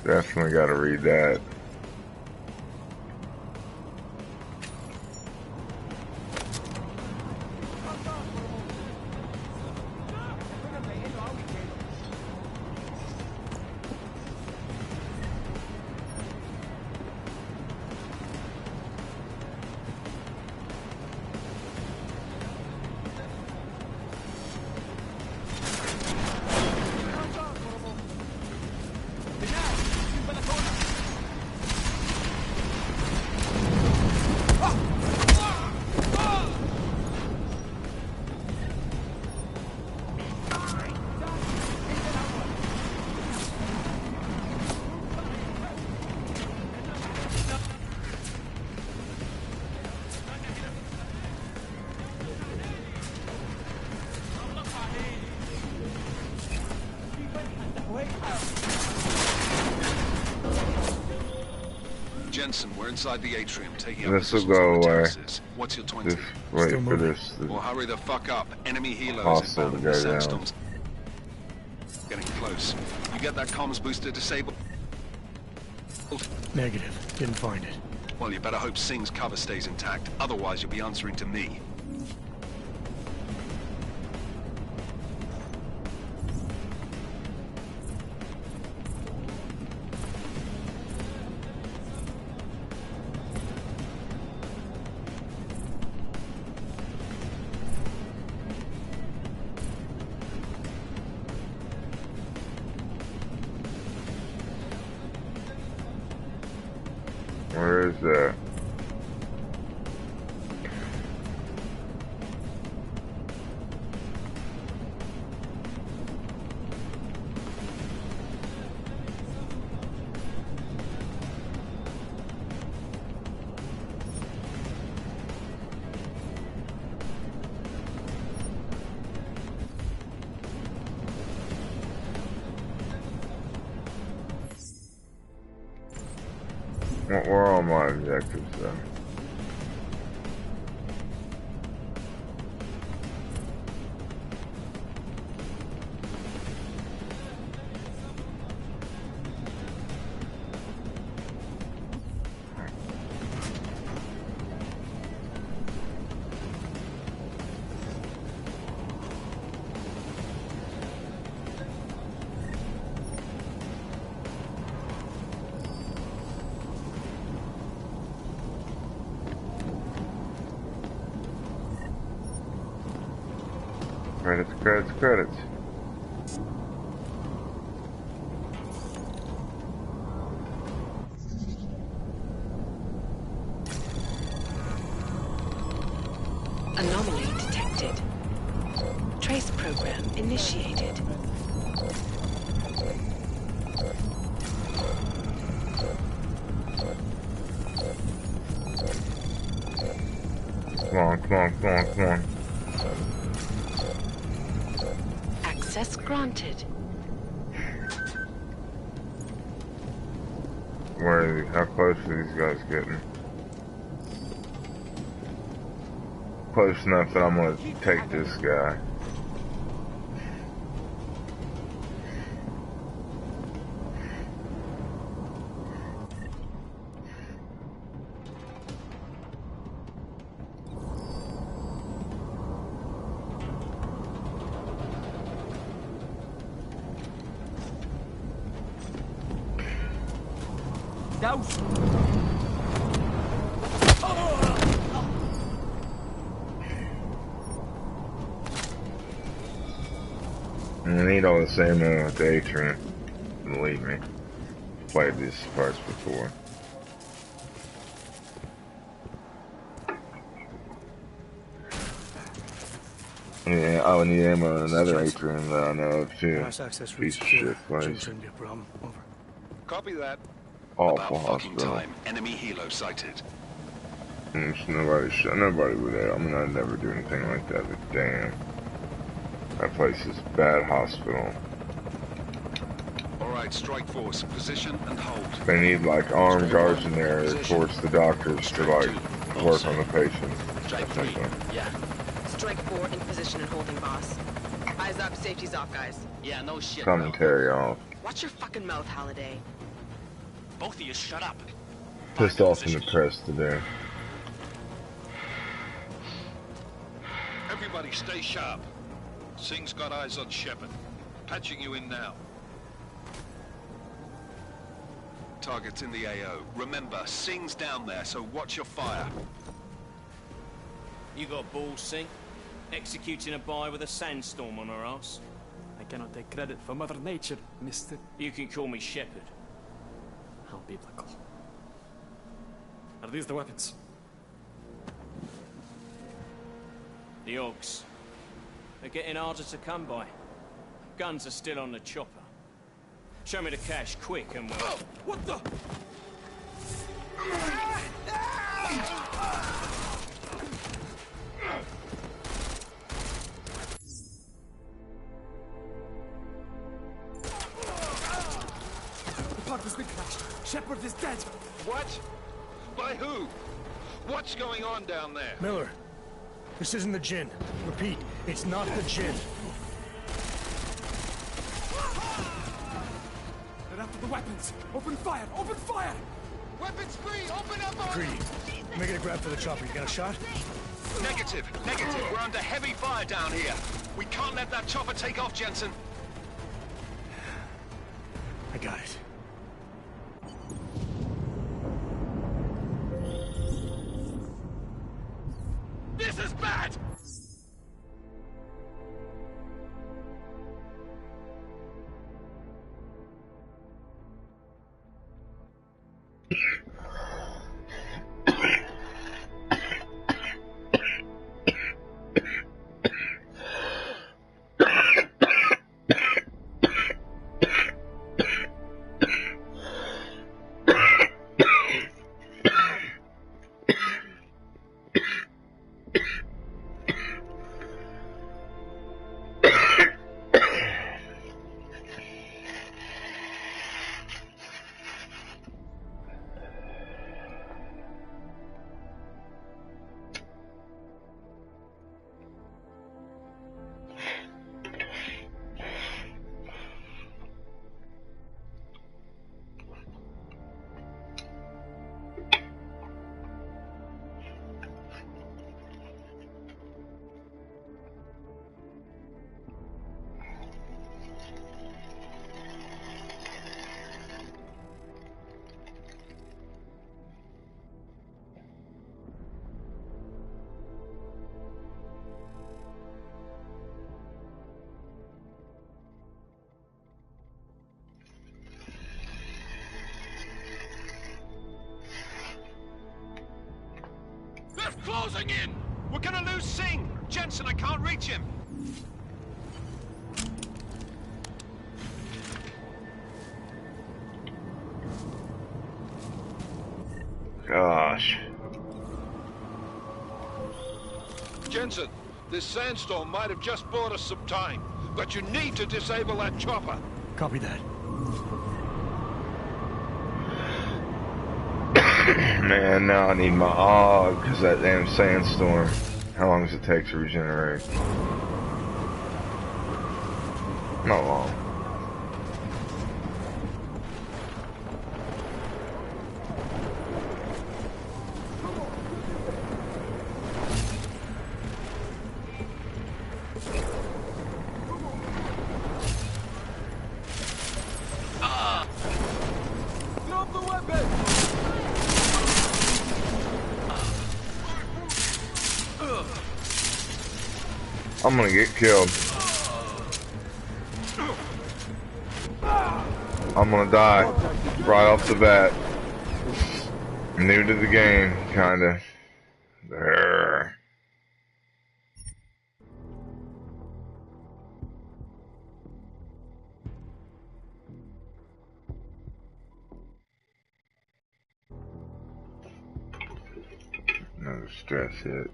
Definitely gotta read that. Jensen, we're inside the atrium, taking up This will positions go on the away. terraces. What's your 20? Just wait Still for moving. this. Well, hurry the fuck up. Enemy helos Hostile inbound. to go The down. sandstorm's getting close. You get that comms booster disabled? Negative. Didn't find it. Well, you better hope Singh's cover stays intact. Otherwise, you'll be answering to me. Where is that? What were all my objectives though? Credits, credits, credits. Anomaly detected. Trace program initiated. Come on, come on, come on, come on. Access granted. Where are these? How close are these guys getting? Close enough that I'm gonna take this guy. Deus! I need all the same with the Atrium. Believe me. Played these parts before. Yeah, I would need ammo on another Atrium that I know of too. Mass access Piece routes of secure. shit place. Shouldn't be a problem. Over. Copy that. Awful About fucking hospital. time. Enemy helo sighted. There's nobody with that. I mean, I'd never do anything like that, but damn. That place is a bad hospital. Alright, strike force. Position and hold. They need like armed guards in there that force the doctors to like work on the patients. Strike 3. Essentially. Yeah. Strike 4 in position and holding, boss. Eyes up, safety's off, guys. Yeah, no shit. Commentary off. Watch your fucking mouth, Halliday. Both of you, shut up. Pissed off in the press today. Everybody stay sharp. Singh's got eyes on Shepard. Patching you in now. Target's in the AO. Remember, Singh's down there, so watch your fire. You got balls, Singh? Executing a buy with a sandstorm on her ass? I cannot take credit for Mother Nature, Mister. You can call me Shepard. How biblical. Are these the weapons? The Ogs. They're getting harder to come by. Guns are still on the chopper. Show me the cash, quick, and we'll... Oh, what the? The park has been crashed. Shepard is dead. What? By who? What's going on down there? Miller, this isn't the Jinn. Repeat, it's not the Jinn. They're after the weapons. Open fire! Open fire! Weapons free! Open up! Greedy. Making a grab for the chopper. You got a shot? Negative. Negative. We're under heavy fire down here. We can't let that chopper take off, Jensen. I got it. This is bad! closing in! We're gonna lose Singh! Jensen, I can't reach him! Gosh. Jensen, this sandstorm might have just bought us some time, but you need to disable that chopper. Copy that. Man, now I need my AUG because that damn sandstorm. How long does it take to regenerate? Not long. Drop the weapon! I'm gonna get killed. I'm gonna die right off the bat. New to the game, kinda. There. Another stress hit.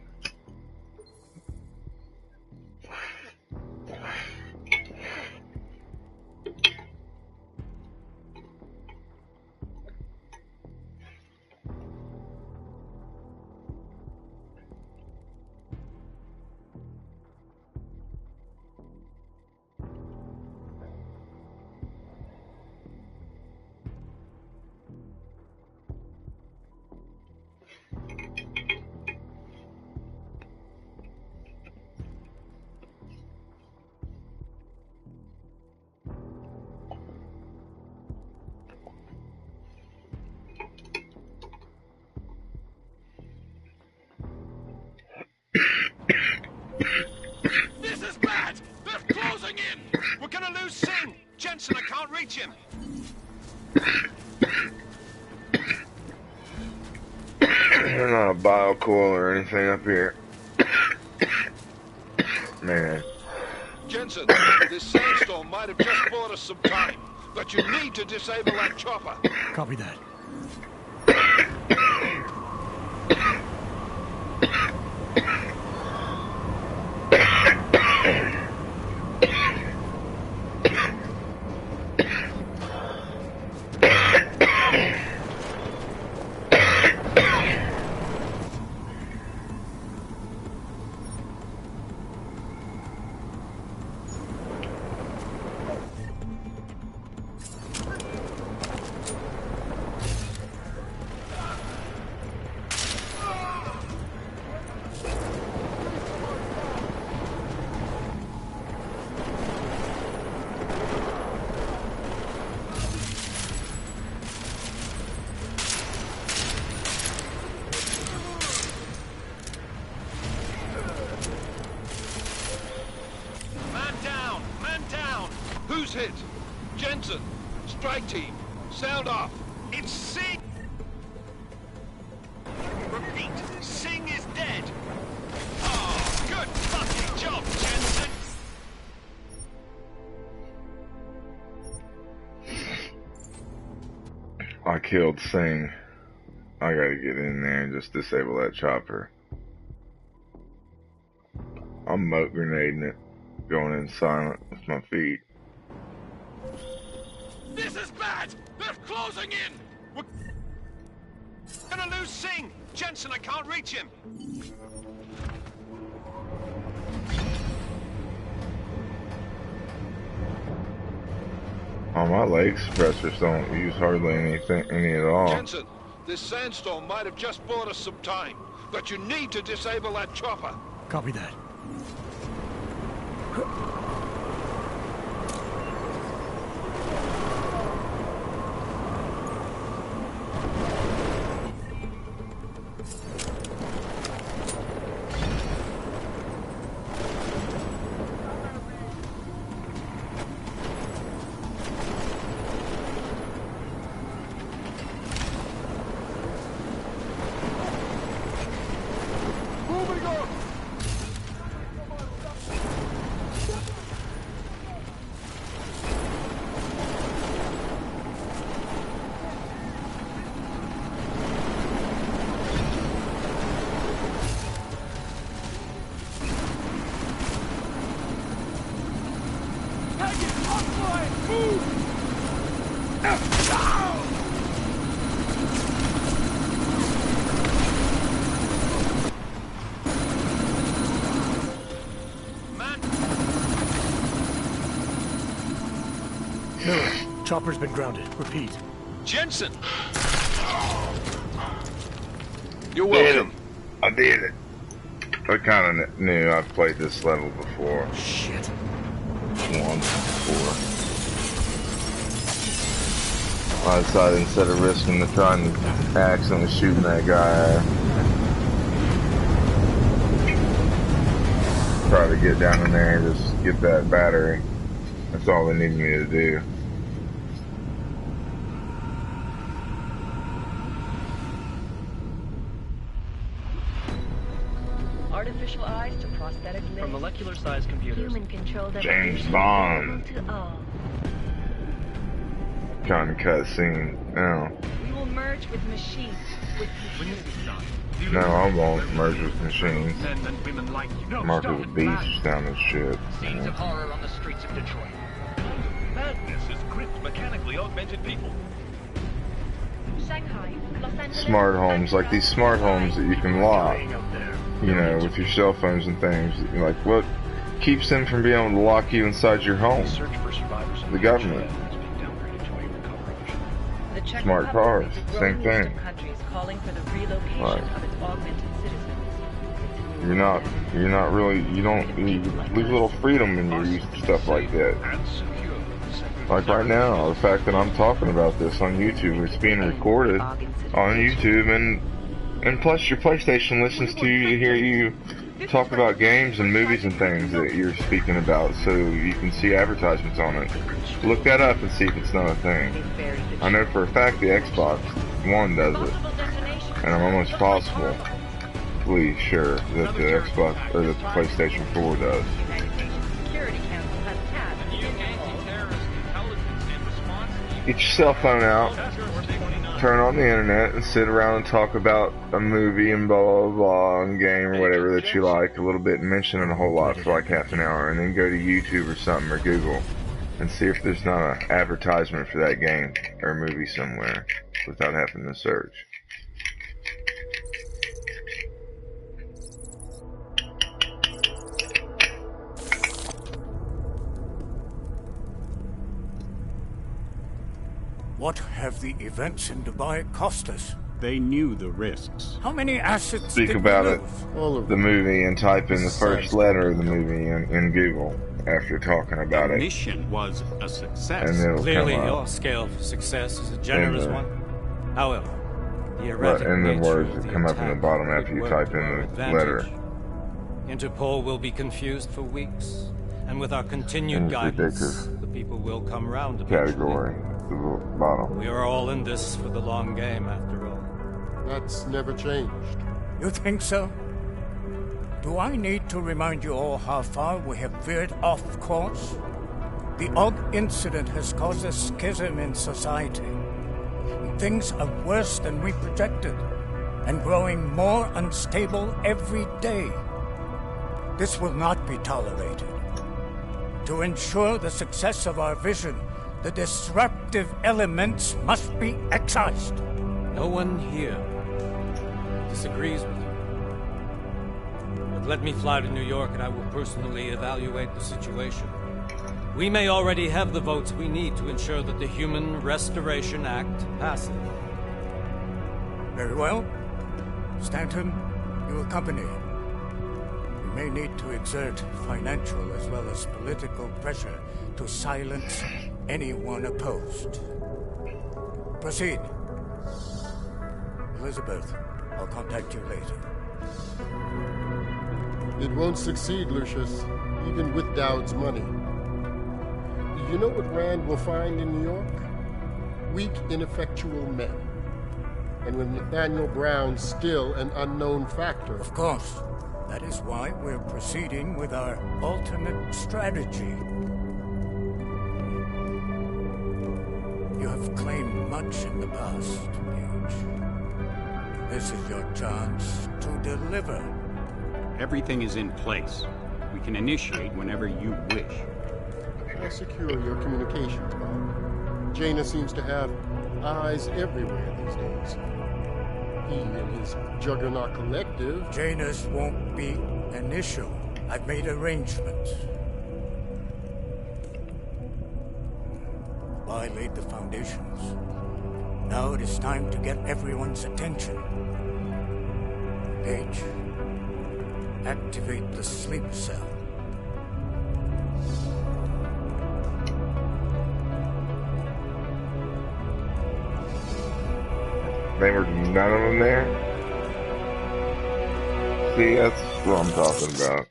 This is bad! They're closing in! We're gonna lose Singh! Jensen, I can't reach him! There's not a biocoil or anything up here. Man. Jensen, this sandstorm might have just bought us some time, but you need to disable that chopper. Copy that. Who's hit? Jensen, strike team, sound off. It's Singh! Repeat, Singh is dead! Oh, good fucking job, Jensen! I killed Singh. I gotta get in there and just disable that chopper. I'm moat grenading it, going in silent with my feet. This is bad! They're closing in! We're gonna lose Singh! Jensen, I can't reach him! Oh, my leg suppressors don't use hardly any at all. Jensen, this sandstorm might have just bought us some time, but you need to disable that chopper. Copy that. Chopper's been grounded. Repeat. Jensen! You're welcome. I did it. I kind of knew I've played this level before. Shit. Once before. I decided instead of risking the trying to accidentally shooting that guy, try to get down in there and just get that battery. That's all they needed me to do. Artificial eyes to prosthetic limbs. From molecular-sized computers. Human-controlled James Bond. to all. Kind of cutscene. No. We will merge with machines. With No, I won't merge with machines. Men and women like you. No, Mark stop with it. beasts down this shit. Scenes of horror on the streets of Detroit. Madness has gripped mechanically augmented people. Shanghai, Los Angeles. Smart homes, like these smart homes that you can lock, you know, with your cell phones and things. Like, what keeps them from being able to lock you inside your home? The government. Smart cars, same thing. Right. You're not really, you lose a little freedom when you use stuff like that. Like right now, the fact that I'm talking about this on YouTube, it's being recorded on YouTube, and plus your PlayStation listens to you to hear you talk about games and movies and things that you're speaking about, so you can see advertisements on it. Look that up and see if it's not a thing. I know for a fact the Xbox One does it, and I'm almost possibly sure that the Xbox or the PlayStation 4 does. Get your cell phone out, turn on the internet, and sit around and talk about a movie and blah blah blah and game or whatever that you like a little bit and mention it a whole lot for like half an hour, and then go to YouTube or something or Google and see if there's not an advertisement for that game or movie somewhere without having to search. What have the events in Dubai cost us? They knew the risks. How many assets Speak did about we it, lose? the movie, and type in the first letter of the movie in Google after talking about The it. mission was a success. And it'll Clearly, come your up. scale of success is a generous one. However, the Right, erratic and then nature words of that the come up in the attack bottom after would you work type to our in the advantage. letter. Interpol will be confused for weeks, and with our continued And guidance, ridiculous the people will come round eventually. Category, the bottom. We are all in this for the long game, after all. That's never changed. You think so? Do I need to remind you all how far we have veered off course? The Og incident has caused a schism in society. Things are worse than we projected, and growing more unstable every day. This will not be tolerated. To ensure the success of our vision, the disruptive elements must be excised. No one here disagrees with you. But let me fly to New York and I will personally evaluate the situation. We may already have the votes we need to ensure that the Human Restoration Act passes. Very well. Stanton, you accompany. We may need to exert financial as well as political pressure to silence anyone opposed. Proceed. Elizabeth, I'll contact you later. It won't succeed, Lucius, even with Dowd's money. You know what Rand will find in New York? Weak, ineffectual men. And with Nathaniel Brown still an unknown factor. Of course. That is why we're proceeding with our alternate strategy. You have claimed much in the past, Paige. This is your chance to deliver. Everything is in place. We can initiate whenever you wish. I'll secure your communications, Bob. Jaina seems to have eyes everywhere these days. He and his Juggernaut Collective... Janus won't be an issue. I've made arrangements. I laid the foundations. Now it is time to get everyone's attention. Paige, activate the sleep cell. There were none of them there? See, that's what I'm talking about.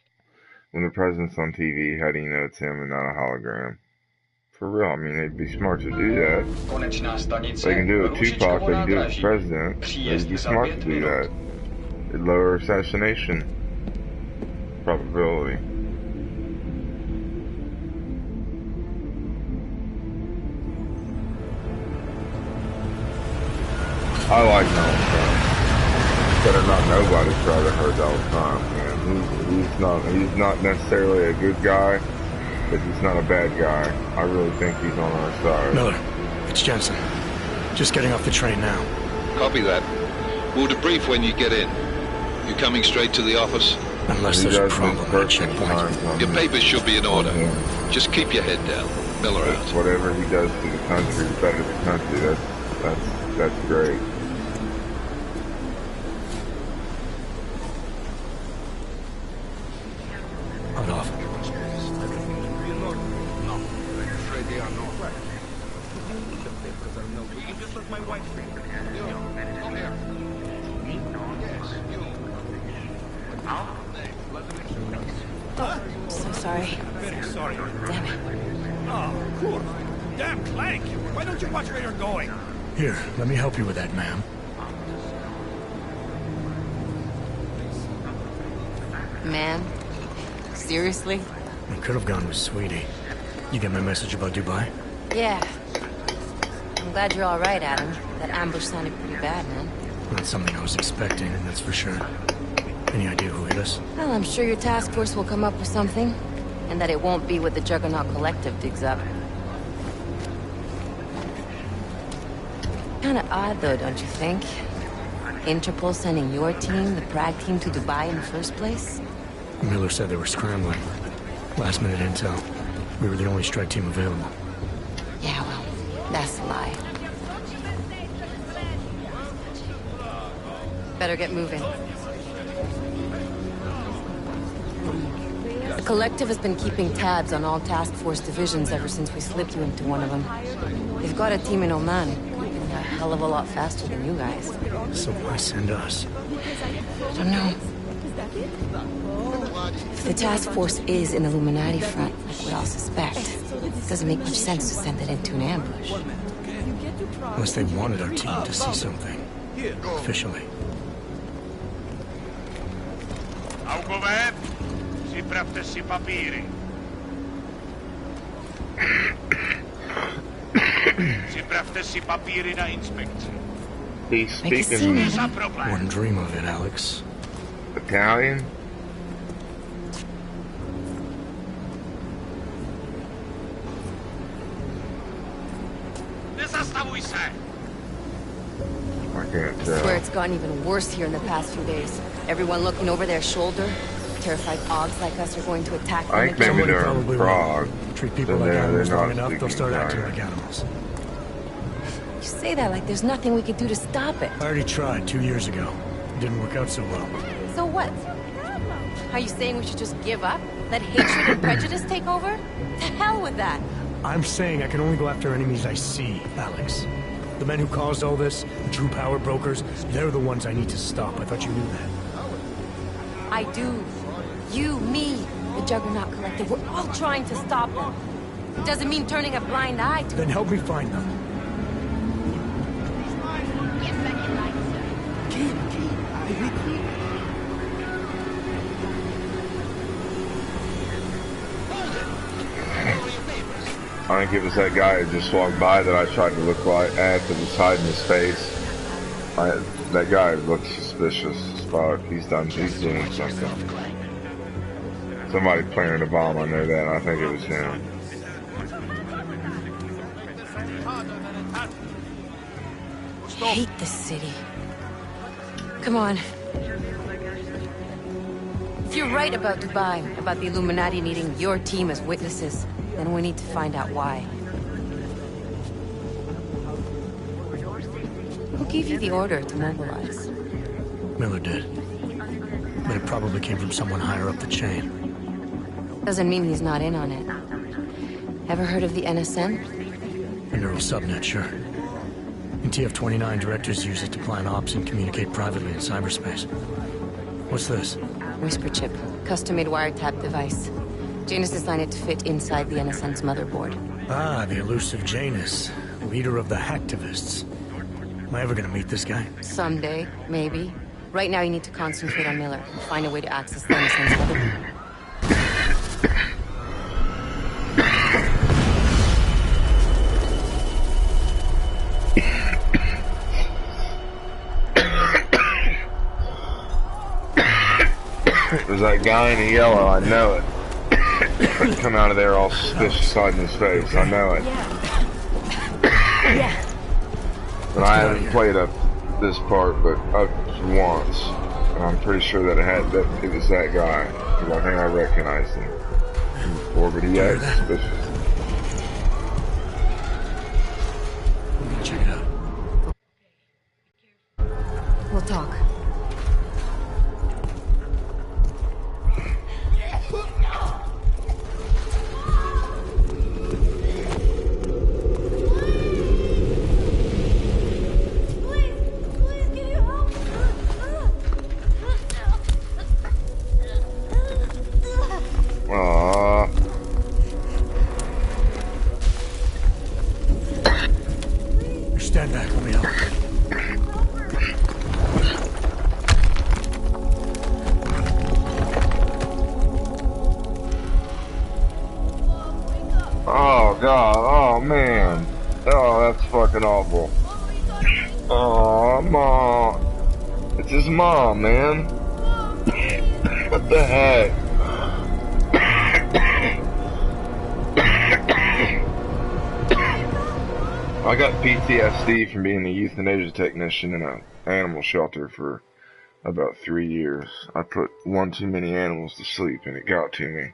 When the president's on TV, how do you know it's him and not a hologram? For real, I mean, they'd be smart to do that. They can do it with Tupac, they can do it with the president. They'd be smart to do that. It'd lower assassination probability. I like Donald Trump. Better not nobody try to hurt Donald Trump, man. He's not necessarily a good guy, but he's not a bad guy. I really think he's on our side. Miller, it's Jensen. Just getting off the train now. Copy that. We'll debrief when you get in. You coming straight to the office? Unless there's a problem at checkpoint. Your papers should be in order. Just keep your head down. Miller out. Whatever he does to the country is better to the country. That's great. Hold off. So sorry. Very sorry. Damn it. Oh, cool. Damn Clank! Why don't you watch where you're going? Here, let me help you with that, ma'am. Man? Seriously? I could have gone with Sweetie. You get my message about Dubai? Yeah. I'm glad you're all right, Adam. That ambush sounded pretty bad, man. Not something I was expecting, that's for sure. Any idea who hit us? Well, I'm sure your task force will come up with something. And that it won't be what the Juggernaut Collective digs up. Kinda odd, though, don't you think? Interpol sending your team, the Prague team, to Dubai in the first place? Miller said they were scrambling. Last minute intel. We were the only strike team available. Yeah, well, that's a lie. Better get moving. The Collective has been keeping tabs on all task force divisions ever since we slipped you into one of them. They've got a team in Oman, moving a hell of a lot faster than you guys. So why send us? I don't know. If the task force is an Illuminati front, like we all suspect, it doesn't make much sense to send it into an ambush. Unless they wanted our team to see something. Officially. Augover, si praftesi papiri. Si praftesi papiri na inspekcji. He's speaking... Wouldn't dream of it, Alex. Italian? I can't tell. I swear it's gotten even worse here in the past few days. Everyone looking over their shoulder. Terrified Augs like us are going to attack them. I think maybe they're in Prague. Treat people like animals long enough, they'll start acting like animals. You say that like there's nothing we could do to stop it. I already tried 2 years ago. It didn't work out so well. So what? Are you saying we should just give up? Let hatred and prejudice take over? To hell with that! I'm saying I can only go after enemies I see, Alex. The men who caused all this, the true power brokers, they're the ones I need to stop. I thought you knew that. I do. You, me, the Juggernaut Collective, we're all trying to stop them. It doesn't mean turning a blind eye to Then help me find them. I think it was that guy who just walked by that I tried to look at that was hiding his face. That guy looked suspicious as fuck. He's doing something. Somebody planted a bomb, I know that. I think it was him. I hate this city. Come on. If you're right about Dubai, about the Illuminati needing your team as witnesses, then we need to find out why. Who gave you the order to mobilize? Miller did. But it probably came from someone higher up the chain. Doesn't mean he's not in on it. Ever heard of the NSN? A neural subnet, sure. In TF-29, directors use it to plan ops and communicate privately in cyberspace. What's this? Whisper chip. Custom-made wiretap device. Janus designed it to fit inside the NSN's motherboard. Ah, the elusive Janus. Leader of the hacktivists. Am I ever gonna meet this guy? Someday, maybe. Right now you need to concentrate on Miller. Find a way to access the NSN's motherboard. There's that guy in the yellow, I know it. Come out of there all suspicious, hiding his face, I know it. But I haven't played up this part, but up once. And I'm pretty sure that it was that guy. Because I think I recognized him before, but he acted suspicious. I'm gonna check it out. We'll talk. Stand back, let me help. Oh god, oh man. Oh, that's fucking awful. Oh, mom. It's his mom, man. What the heck? I got PTSD from being a euthanasia technician in an animal shelter for about 3 years. I put one too many animals to sleep and it got to me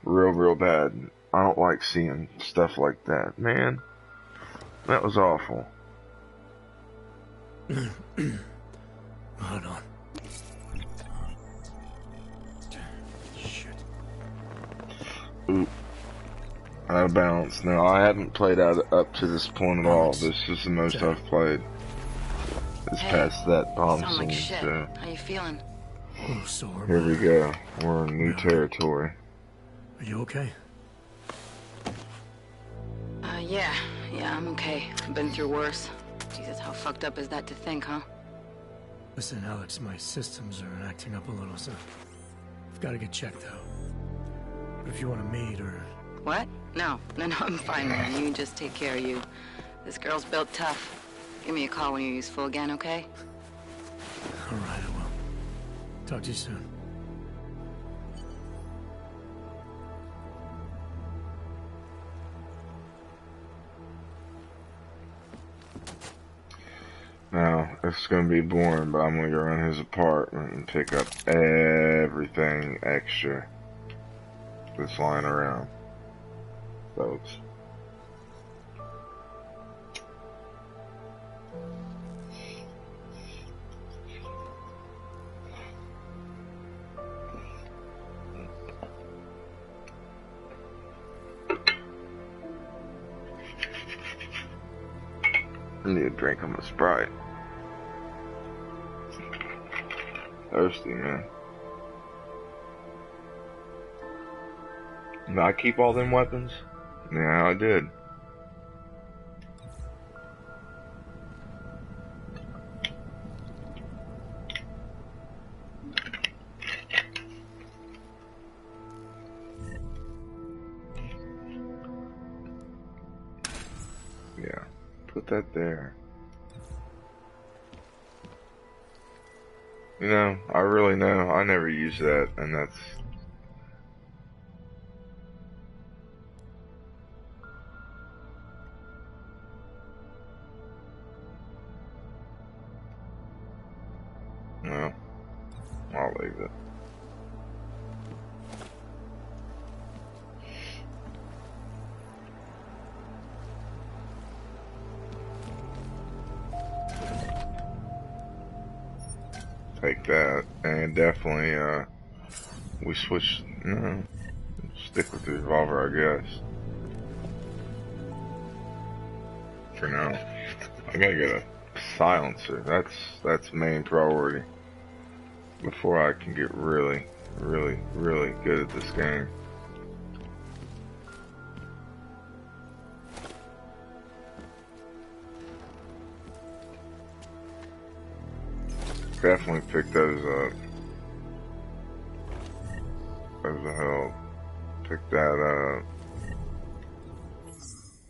real bad. I don't like seeing stuff like that, man. That was awful. Hold on. Shit. Oop. Out of balance. No, I haven't played up to this point at all. This is the most I've played. It's past that bomb Sound scene, like shit. so How you feeling? Oh, sore. here we go. We're in new territory. Are you okay? Yeah, I'm okay. I've been through worse. Jesus, how fucked up is that to think, huh? Listen, Alex, my systems are acting up a little, so I've got to get checked out. But if you want to meet or... What? No, I'm fine, man. You just take care of you. This girl's built tough. Give me a call when you're useful again, okay? All right, I will. Talk to you soon. Now, it's gonna be boring, but I'm gonna go around his apartment and pick up everything extra that's lying around, folks. I need a drink of my Sprite. Thirsty, man. Did I keep all them weapons? Yeah, I did. that there? You know, I really know. I never use that, and that's... No, I'll leave it. Take that, and definitely, we switch, no, stick with the revolver, I guess. For now. I gotta get a silencer, that's main priority. Before I can get really good at this game. Definitely pick those up. Those will help. Pick that up.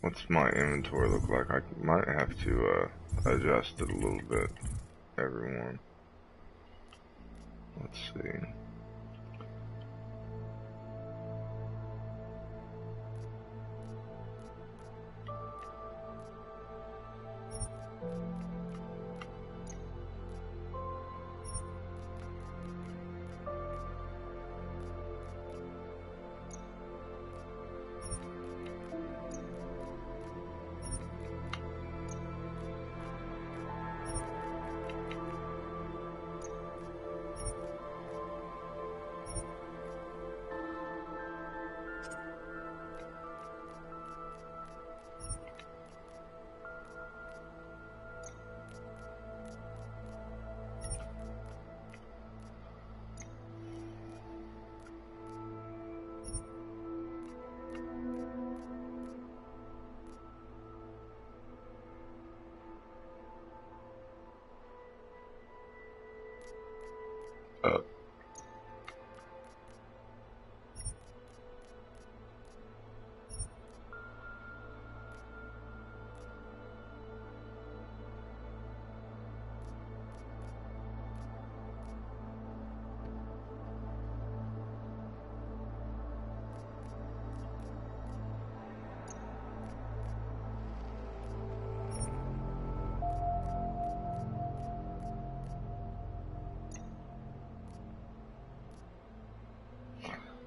What's my inventory look like? I might have to adjust it a little bit, everyone. Let's see.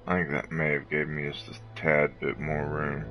I think that may have gave me just a tad bit more room.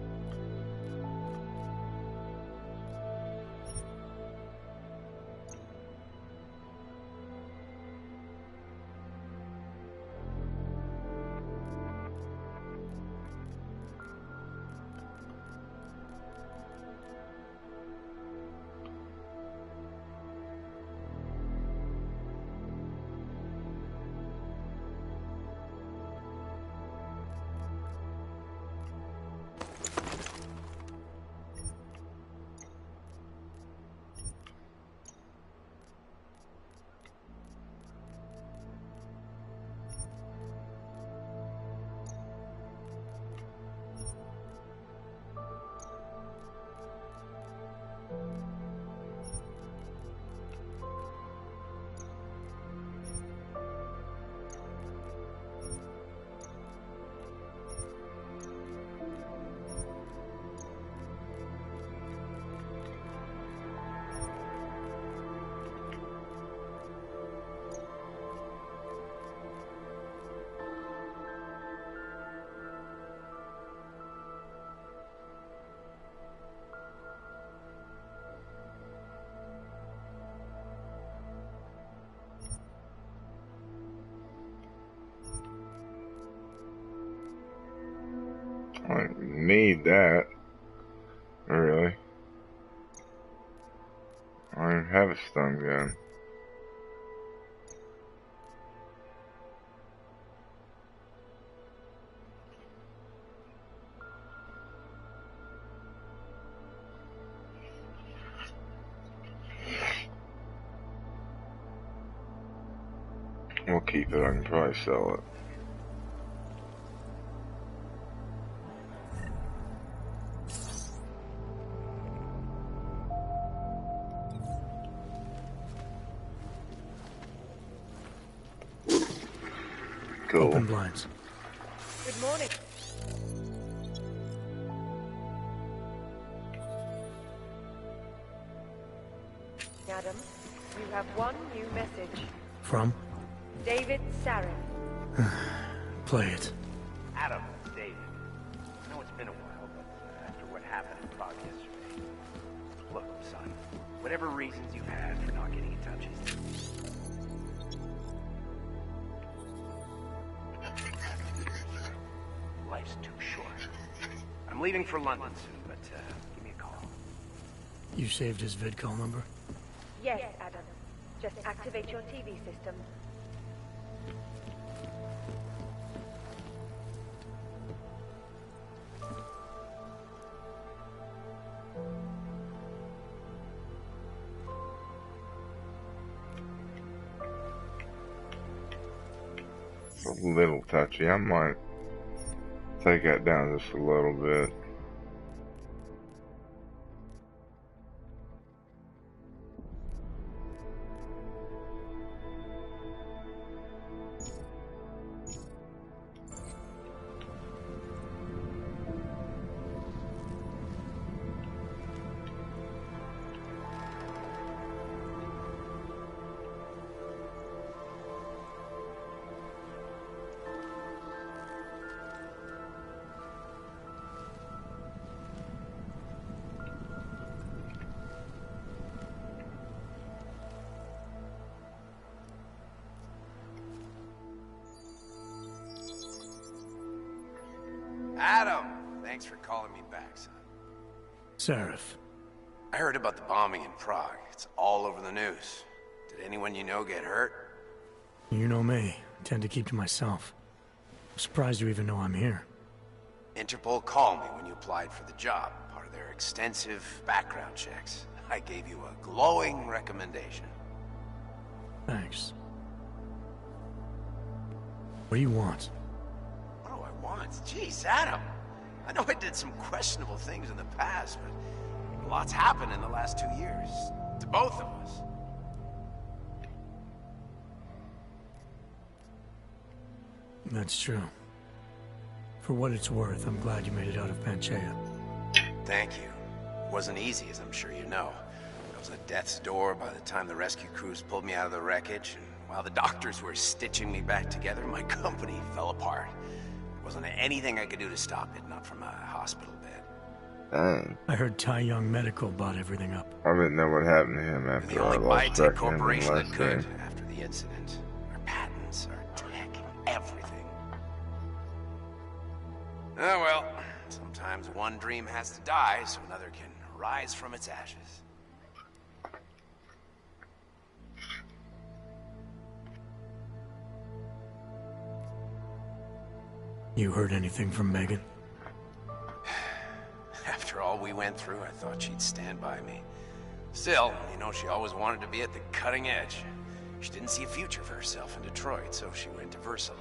I don't need that. Really. I don't even have a stun gun. We'll keep it, I can probably sell it. Cool. Open blinds. Good morning. Adam, you have one new message. From? David Sarin. Play it. Adam, it's David. I know it's been a while, but after what happened in Prague yesterday... Look, son, whatever reasons you had for not getting in touch is... Life's too short. I'm leaving for London soon, but give me a call. You saved his vidcall number? Yes, Adam. Just activate your TV system. It's a little touchy. I might take that down just a little bit. Adam! Thanks for calling me back, son. Seraph. I heard about the bombing in Prague. It's all over the news. Did anyone you know get hurt? You know me. I tend to keep to myself. I'm surprised you even know I'm here. Interpol called me when you applied for the job, part of their extensive background checks. I gave you a glowing recommendation. Thanks. What do you want? What do I want? Jeez, Adam. I know I did some questionable things in the past, but a lot's happened in the last 2 years. To both of us. That's true. For what it's worth, I'm glad you made it out of Panchaea. Thank you. It wasn't easy, as I'm sure you know. I was at death's door by the time the rescue crews pulled me out of the wreckage, and while the doctors were stitching me back together, my company fell apart. There wasn't anything I could do to stop it, not from a hospital bed. Dang. I heard Tai Young Medical bought everything up. I didn't know what happened to him after The only I lost biotech track of him corporation that last could, day. after the incident. Our patents, our tech, everything. Oh well, sometimes one dream has to die so another can rise from its ashes. You heard anything from Megan? After all we went through, I thought she'd stand by me. Still, you know, she always wanted to be at the cutting edge. She didn't see a future for herself in Detroit, so she went to VersaLife.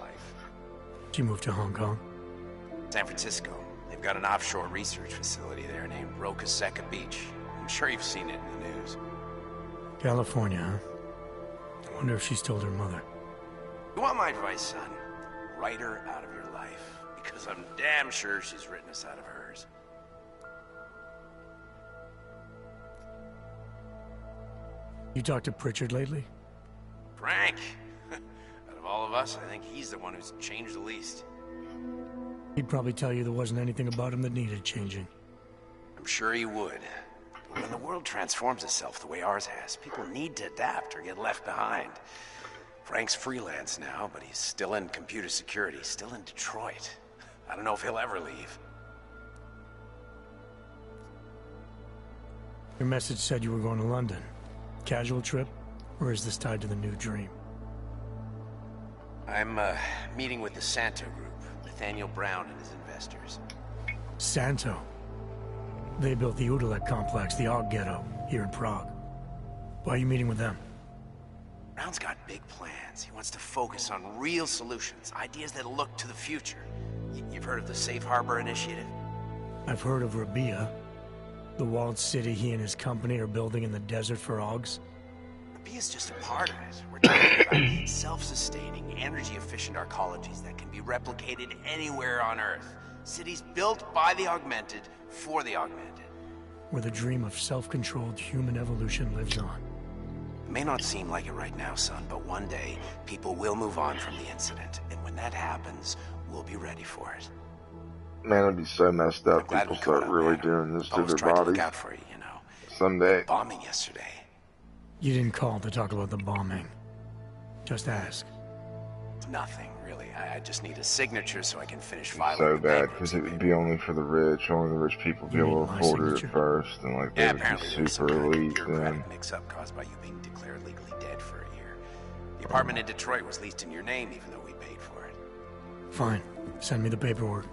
She moved to Hong Kong? San Francisco. They've got an offshore research facility there named Roca Seca Beach. I'm sure you've seen it in the news. California, huh? I wonder if she's told her mother. You want my advice, son? Write her out of your life, because I'm damn sure she's written us out of hers. You talked to Pritchard lately? Frank! Out of all of us, I think he's the one who's changed the least. He'd probably tell you there wasn't anything about him that needed changing. I'm sure he would. But when the world transforms itself the way ours has, people need to adapt or get left behind. Frank's freelance now, but he's still in computer security, still in Detroit. I don't know if he'll ever leave. Your message said you were going to London. Casual trip? Or is this tied to the new dream? I'm, meeting with the Santo Group, Nathaniel Brown and his investors. Santo? They built the Udalek complex, the Og Ghetto, here in Prague. Why are you meeting with them? Brown's got big plans. He wants to focus on real solutions, ideas that look to the future. You've heard of the Safe Harbor Initiative? I've heard of Rabia, the walled city he and his company are building in the desert for Ogs. The bee is just a part of it. We're talking about self-sustaining, energy-efficient arcologies that can be replicated anywhere on Earth. Cities built by the augmented, for the augmented. Where the dream of self-controlled human evolution lives on. It may not seem like it right now, son, but one day, people will move on from the incident. And when that happens, we'll be ready for it. Man, it'd be so messed up. People start really doing this to their bodies. To look out for you, you know. Someday. Bombing yesterday. You didn't call to talk about the bombing. Just ask. Nothing, really. I just need a signature so I can finish filing. So bad, because it would be only for the rich. Only the rich people would be able to afford it at first, and like they would be super elite. Bureaucratic mix-up caused by you being declared legally dead for a year. The apartment in Detroit was leased in your name, even though we paid for it. Fine. Send me the paperwork.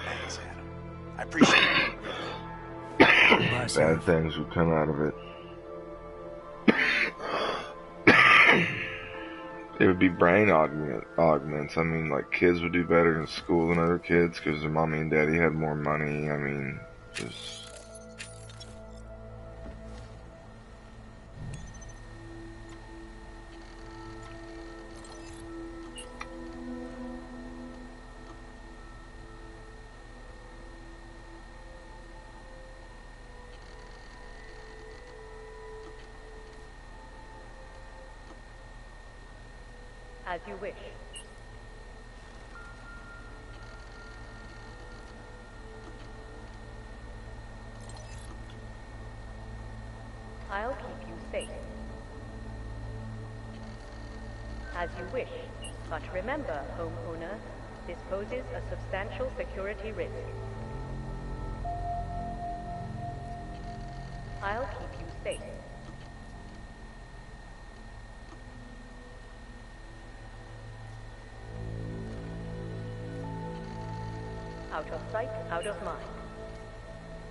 Thanks, Adam. I appreciate it. Bad things would come out of it. It would be brain augments. I mean, like, kids would do better in school than other kids because their mommy and daddy had more money. I mean, just... As you wish. I'll keep you safe. As you wish. But remember, homeowner, this poses a substantial security risk. I'll keep you safe. Out of sight, out of mind.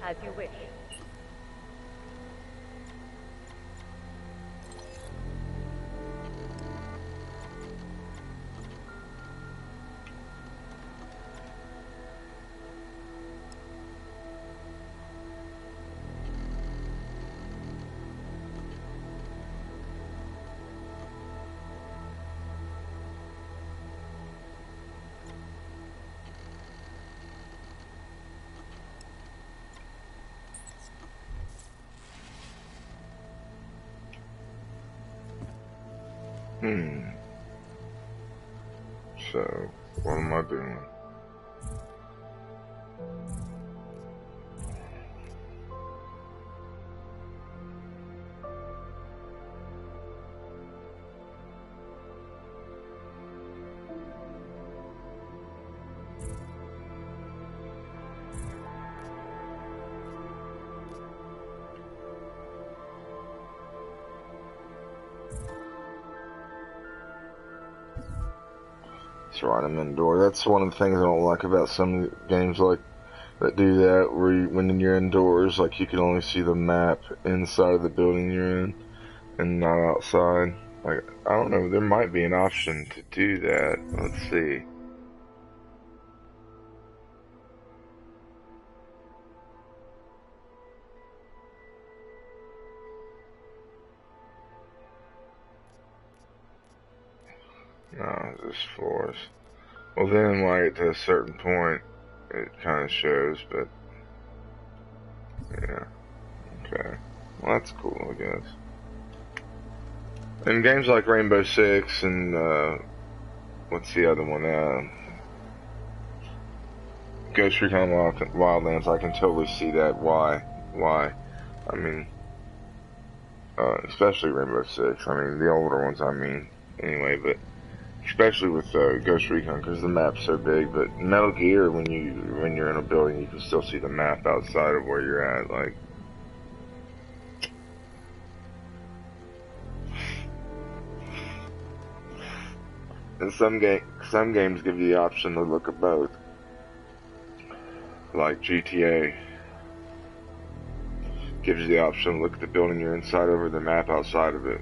As you wish. So, what am I doing? That's right, I'm indoor. That's one of the things I don't like about some games like that do that, where you, when you're indoors, like you can only see the map inside of the building you're in, and not outside. Like, I don't know, there might be an option to do that. Let's see. No, just floors. Well then, like, to a certain point, it kind of shows, but... yeah. Okay. Well, that's cool, I guess. In games like Rainbow Six and, what's the other one? Ghost Recon Wildlands, I can totally see that. Why? I mean, especially Rainbow Six. I mean, the older ones, I mean, anyway, but... especially with Ghost Recon, because the map's so big. But Metal Gear, when you're in a building, you can still see the map outside of where you're at. Like, and some games give you the option to look at both, like GTA gives you the option to look at the building you're inside over the map outside of it.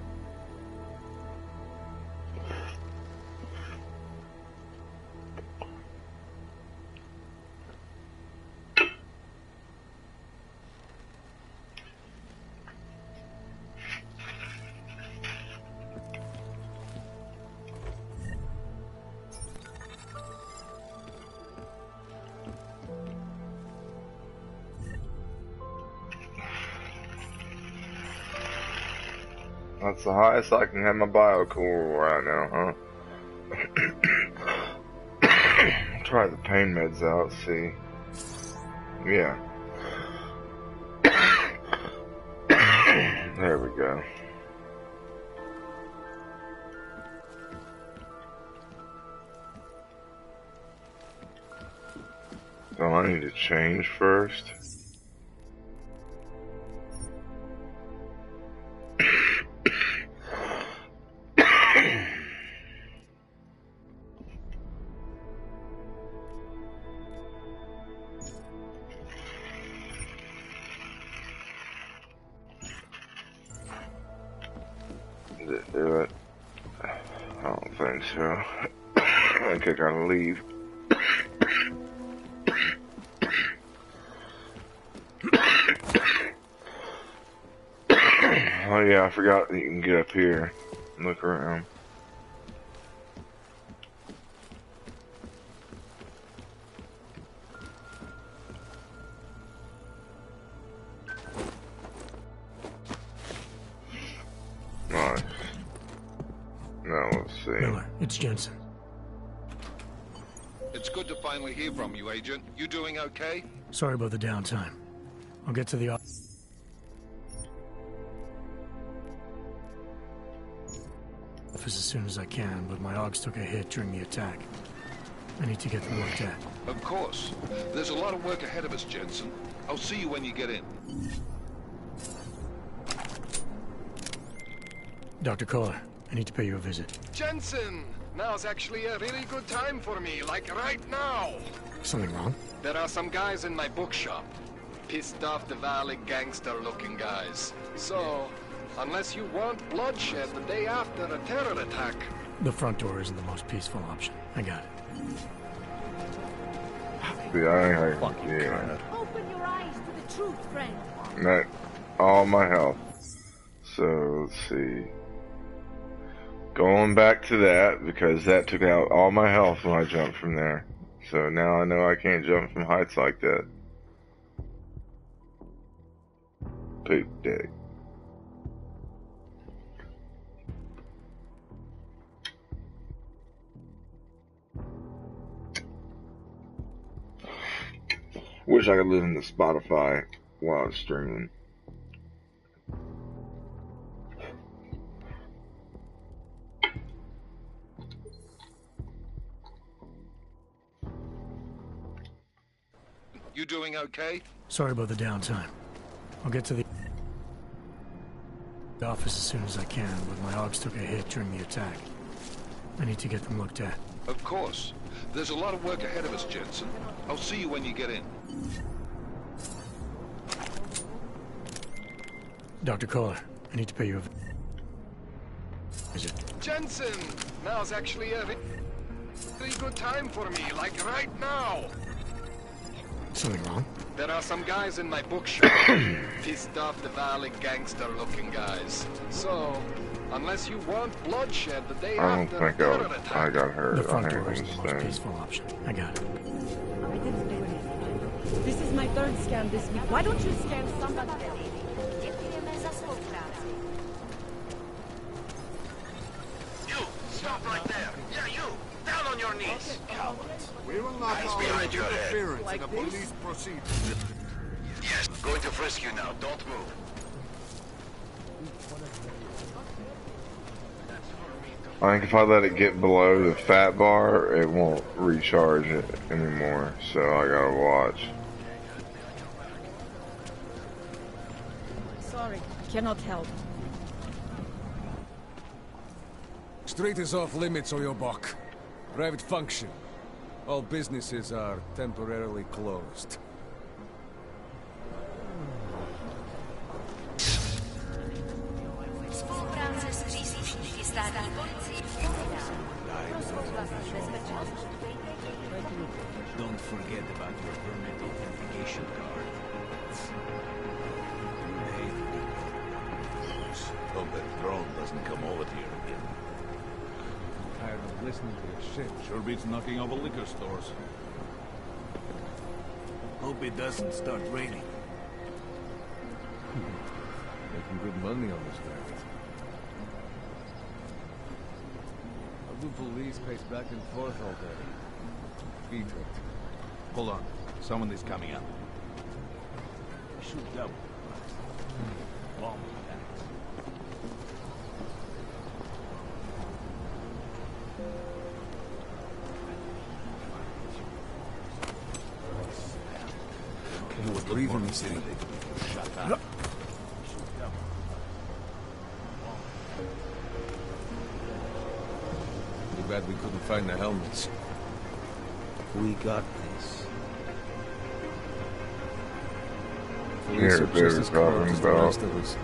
That's the highest I can have my biocore right now, huh? Try the pain meds out, see. Yeah. There we go. So I need to change first. Did it do it? I don't think so. I think I gotta leave. Oh yeah, I forgot that you can get up here and look around. Nice. Now let's see. Miller, it's Jensen. It's good to finally hear from you, Agent. You doing okay? Sorry about the downtime. I'll get to the office as soon as I can, but my Augs took a hit during the attack. I need to get them looked at. Of course. There's a lot of work ahead of us, Jensen. I'll see you when you get in. Dr. Kohler, I need to pay you a visit. Jensen! Now's actually a really good time for me, like right now! Something wrong? There are some guys in my bookshop. Pissed off the Valley gangster-looking guys. So, unless you want bloodshed the day after a terror attack... The front door isn't the most peaceful option. I got it. Yeah. Open your eyes to the truth, friend. Not all my health. So, let's see. Going back to that, because that took out all my health when I jumped from there. So now I know I can't jump from heights like that. Poop dick. Wish I could live in the Spotify while I was streaming. You doing okay? Sorry about the downtime. I'll get to the office as soon as I can, but my Augs took a hit during the attack. I need to get them looked at. Of course. There's a lot of work ahead of us, Jensen. I'll see you when you get in. Dr. Kohler, I need to pay you a visit. Jensen! Now's actually a really good time for me, like right now! Something wrong? There are some guys in my bookshop. Pissed off the Valley gangster-looking guys. So, unless you want bloodshed the day I don't after think terror attack... I got hurt. The front I door is think the it most was peaceful option. I got it. I didn't do anything. This is my third scan this week. Why don't you scan somebody? You! Stop right there! Yeah, you! Down on your knees! Cowards! We will not tolerate interference in a police proceeding. Yes, going to frisk you now. Don't move. I think if I let it get below the fat bar, it won't recharge it anymore. So I gotta watch. Sorry, cannot help. Street is off limits, Oyobok. Private function. All businesses are temporarily closed. Don't forget about your permit authentication card. Hope that drone doesn't come over here again. Tired of listening to your shit. Sure beats knocking over liquor stores. Hope it doesn't start raining. Making good money on this raft. police pace back and forth all day. Feet hurt. Hold on. Someone is coming up. Shoot double. Bomb that. Can you breathe in the city? Shut up. Too bad we couldn't find the helmets. We got this. Police are just as corrupt as the rest of us.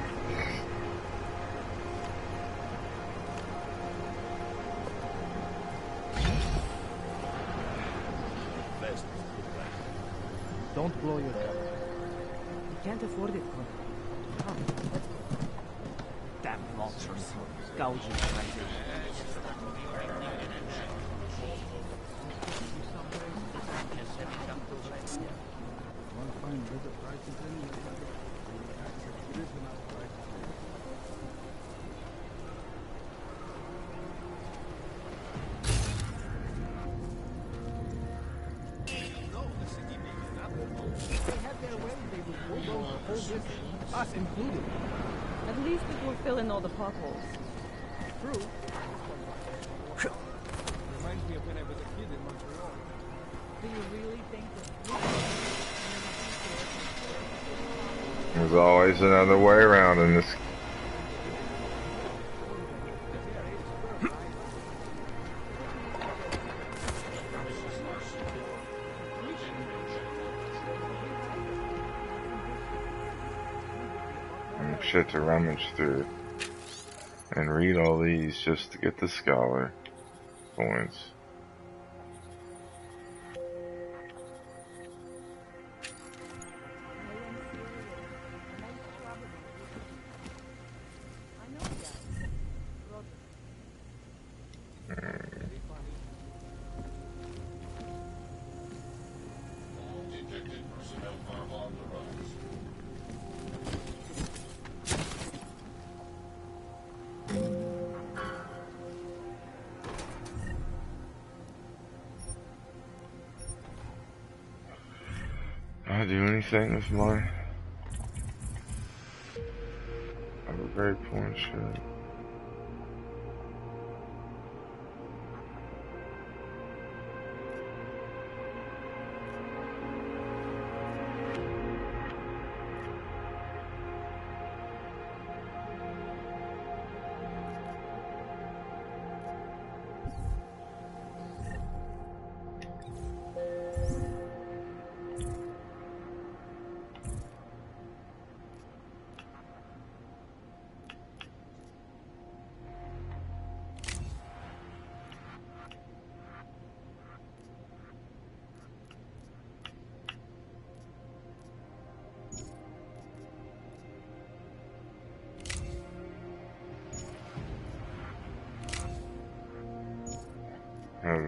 Don't blow your cover. We can't afford it, Connor. Come, let's go. Damn vultures. Gouging right. Us included. At least it will fill in all the potholes. True. Reminds me of when I was a kid in Montreal. Do you really think that... There's always another way around in this. Shit to rummage through and read all these just to get the scholar points. I do anything with my upgrade point shit.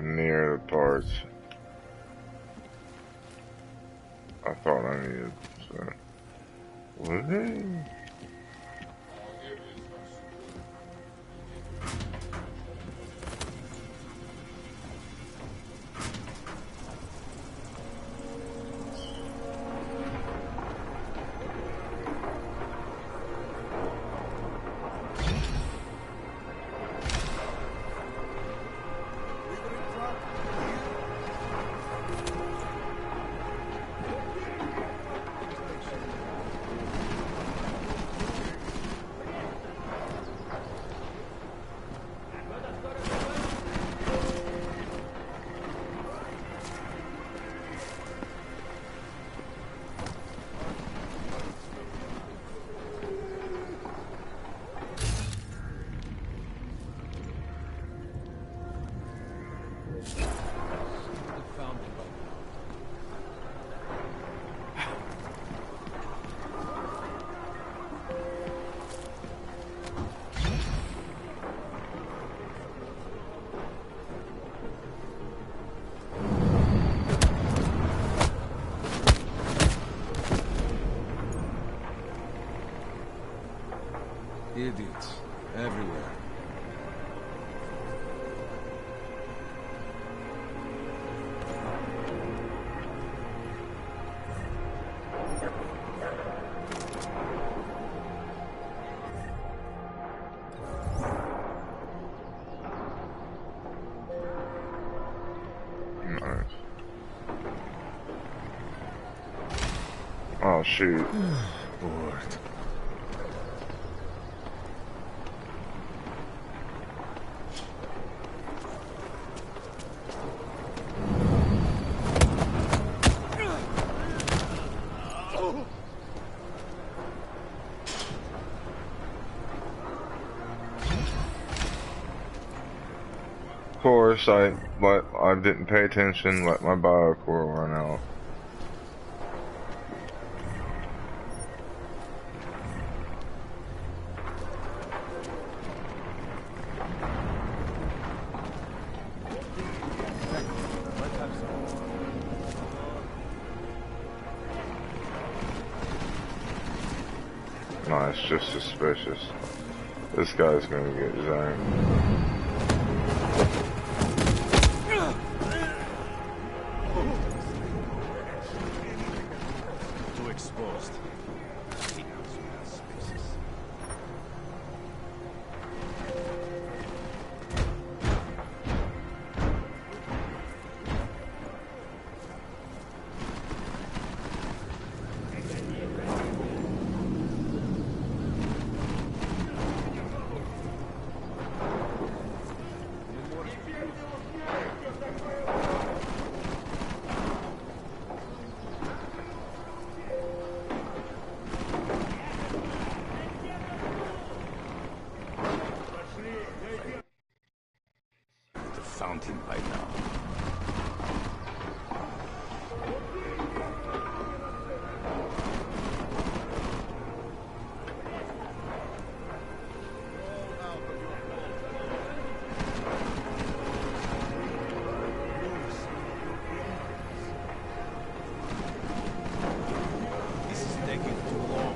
Near the parts I thought I needed, so woohoo. I'll shoot. Bored. Of course, I didn't pay attention, let my biocore run out. No, it's just suspicious. This guy's gonna get zanged. Too exposed. Fountain by now. This is taking too long.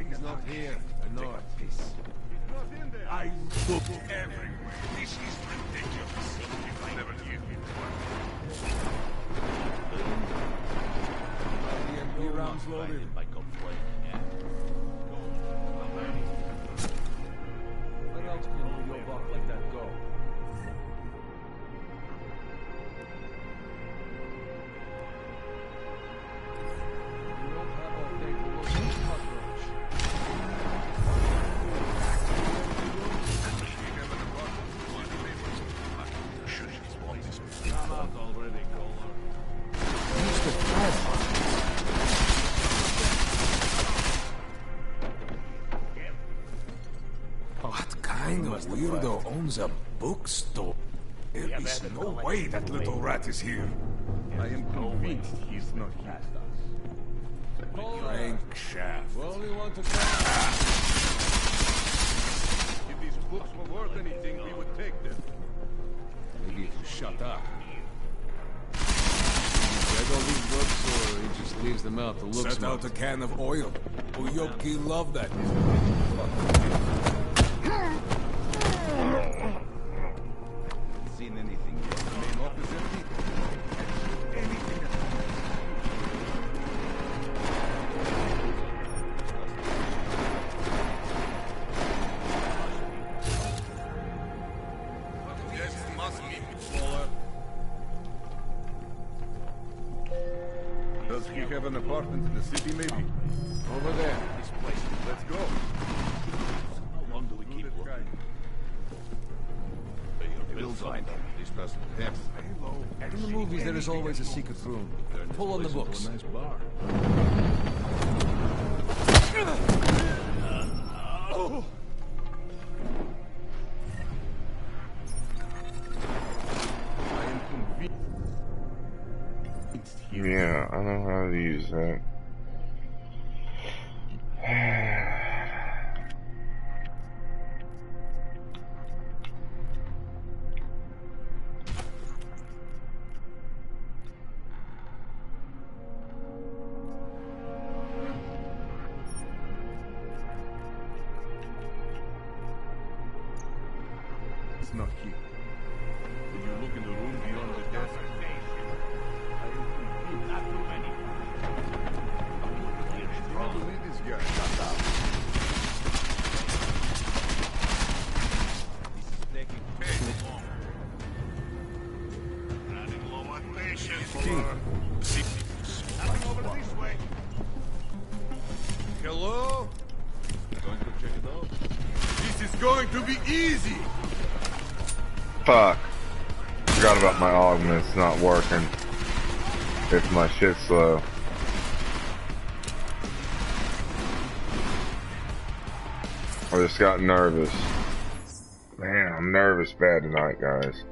He's not here. I know it. I look everywhere. This is ridiculous. If I never knew you. The MD rounds loaded. By complaining, yeah. What else can you go like that go? You don't have all day to look at the cockroach. Come out already, Golar. Use the plasma. What kind of weirdo owns a bookstore? There is no way that little rat is here. I am convinced he's not here. Crankshaft. Well, we want to If these books were worth anything, we would take them. Maybe if you shut up. Read all these books, or he just leaves them out to look Set out a can of oil. Uyoki love that. Seen anything yet? The main office empty? Anything at all. Yes, must be smaller. Does he have an apartment in the city, maybe? Over there. This place. Let's go. How long do we keep looking? We'll find him. This person. Yes. In the movies, there is always a secret room. Pull on the books. Nice bar. Oh! I am convinced. Yeah, I know how to use that. is not here. Did you look in the room beyond the desk? Not too many. I don't believe this guy. Shut up. This is taking too long. Running low on patience. King. Nothing over this way. Hello? Going to check it out? This is going to be easy! Fuck. Forgot about my augments not working. If my shit's slow. I just got nervous. Man, I'm nervous bad tonight, guys.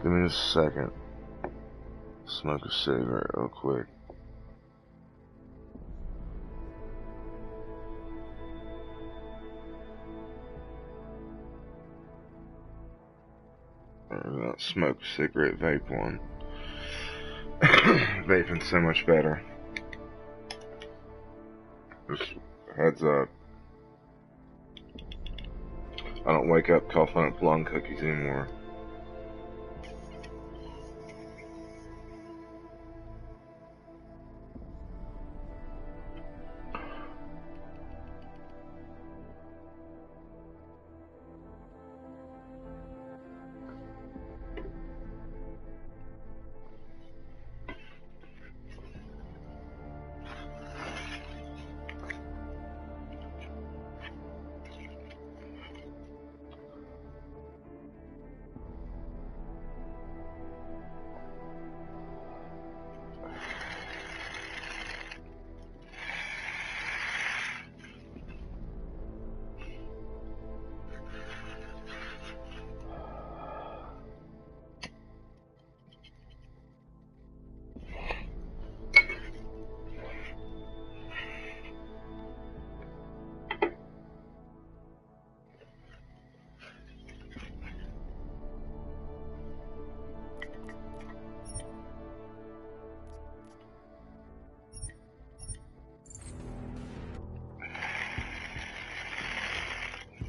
Give me just a second. Smoke a cigarette real quick. Or that smoke a cigarette vape one. Vaping's so much better. Just heads up. I don't wake up coughing up lung cookies anymore.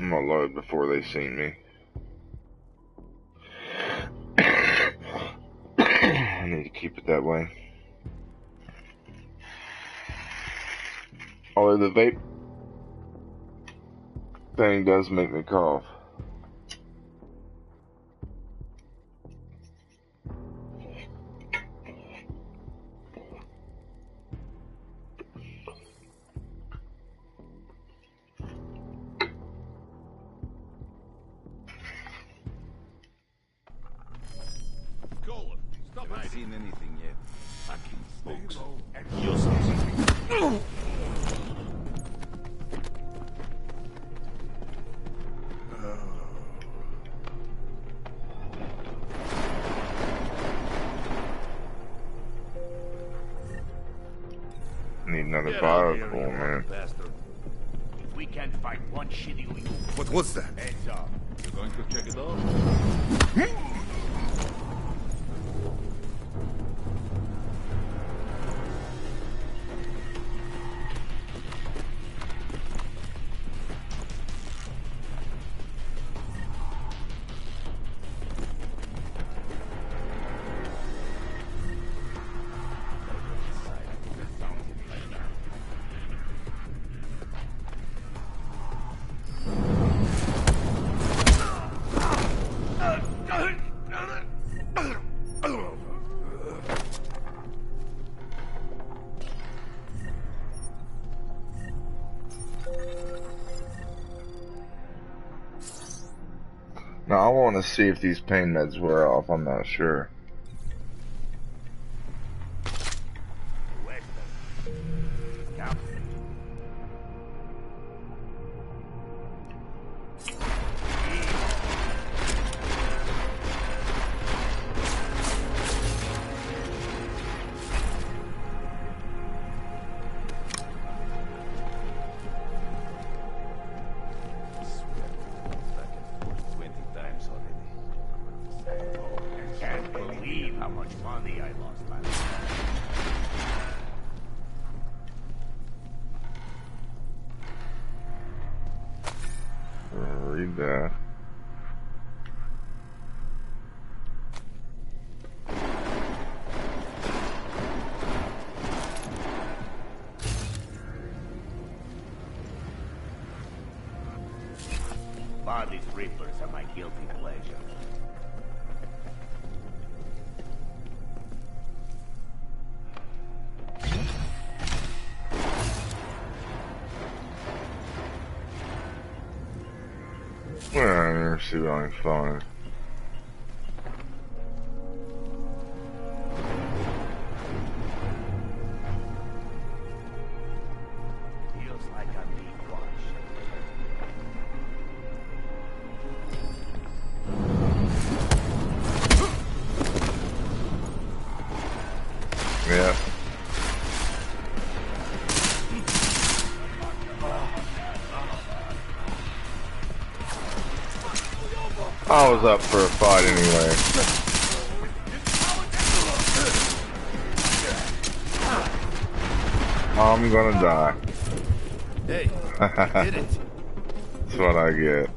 I'm gonna load before they see me. I need to keep it that way. Although the vape thing does make me cough. Haven't seen anything yet. Fucking folks. And you'll see something. Need another Get out here, biocool, you man. bastard. If we can't find one shitty we What was that? heads up. You're going to check it out? Now I want to see if these pain meds wear off. I'm not sure. Can't believe how much money I lost last night. Read that. Bodies reapers are my guilty pleasure. Well, I never see what I can find. Feels like I'm being watched. Yeah. I was up for a fight anyway. I'm gonna die. Hey, you did it. That's what I get.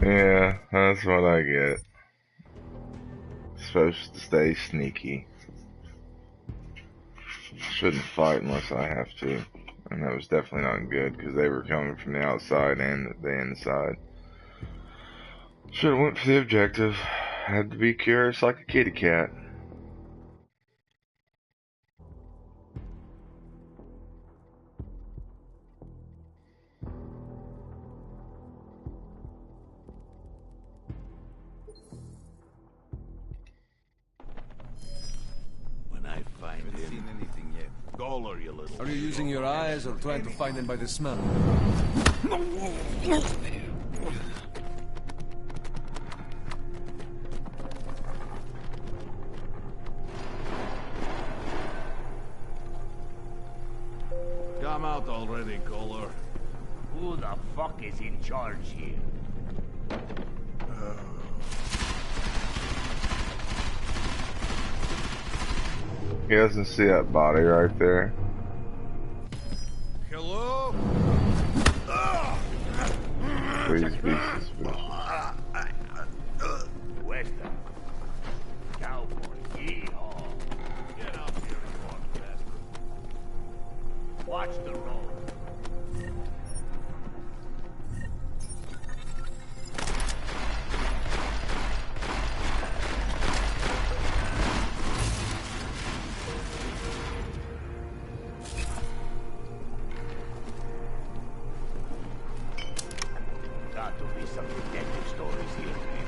Yeah, that's what I get. Supposed to stay sneaky. Shouldn't fight unless I have to. And that was definitely not good because they were coming from the outside and the inside. Should have went for the objective. Had to be curious like a kitty cat. When I find him, Seen anything yet? Goller, you little. Are you using your eyes or trying to find them by the smell? Come out already, Goller. Who the fuck is in charge here? He doesn't see that body right there. Hello? Please be suspicious. Western. Cowboy, yeehaw. Get up here and walk faster. Watch the road. Got to be some detective stories here, man.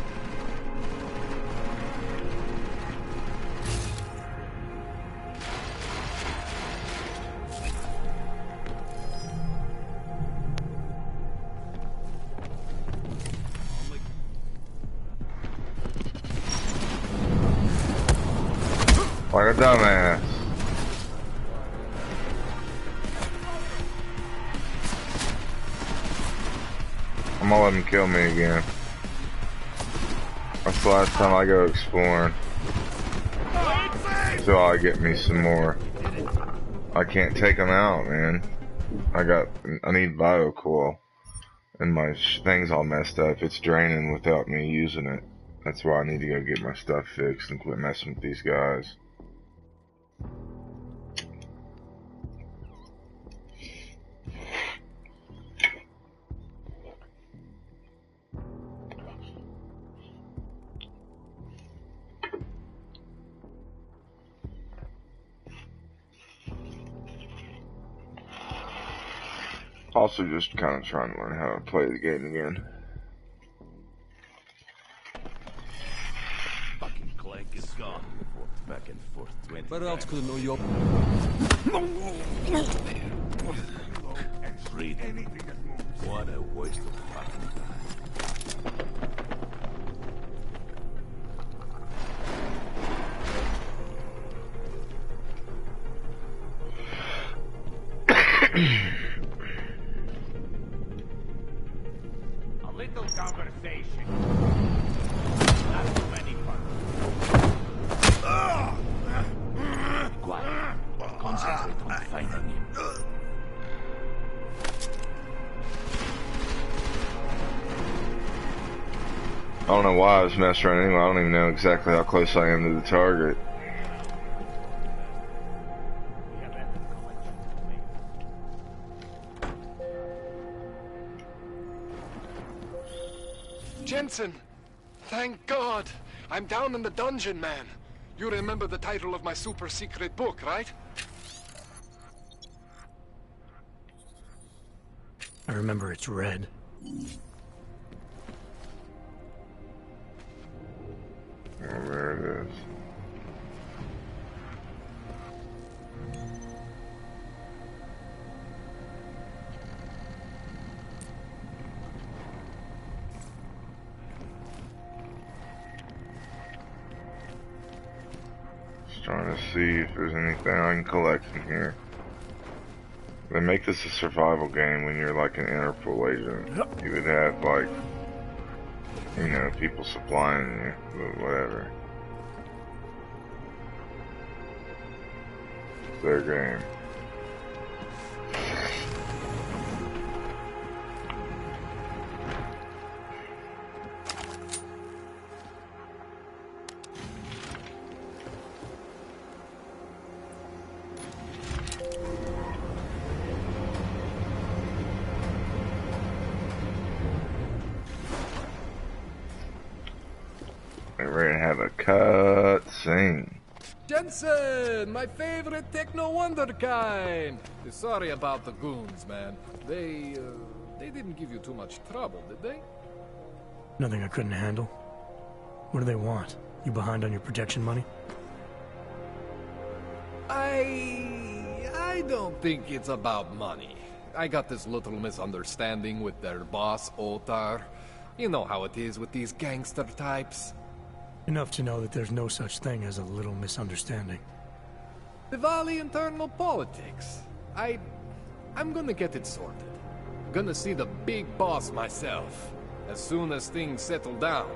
Like a dumbass. I'm gonna let him kill me again. That's the last time I go exploring. So I get me some more. I can't take them out, man. I need biocoil. And my thing's all messed up. It's draining without me using it. That's why I need to go get my stuff fixed and quit messing with these guys. Also just kind of trying to learn how to play the game again. Fucking Clank is gone. Back and forth 20 Where else could know your... Freedom. What a waste of fucking time. A little conversation. Not too many fun. Quiet. Concentrate on finding him. I don't know why I was messing around anyway. I don't even know exactly how close I am to the target. Jensen! Thank God! I'm down in the dungeon, man. You remember the title of my super secret book, right? I remember it's red. Oh, there it is. Just trying to see if there's anything I can collect in here. They make this a survival game when you're like an Interpol agent. You would have like, you know, people supplying you, but whatever. It's their game. They're ready to have a cut scene. Jensen, my favorite techno wonder kind. Sorry about the goons, man. They didn't give you too much trouble, did they? Nothing I couldn't handle. What do they want? You behind on your protection money? I don't think it's about money. I got this little misunderstanding with their boss, Otar. You know how it is with these gangster types. Enough to know that there's no such thing as a little misunderstanding. Diwali internal politics. I'm gonna get it sorted. Gonna see the big boss myself. As soon as things settle down.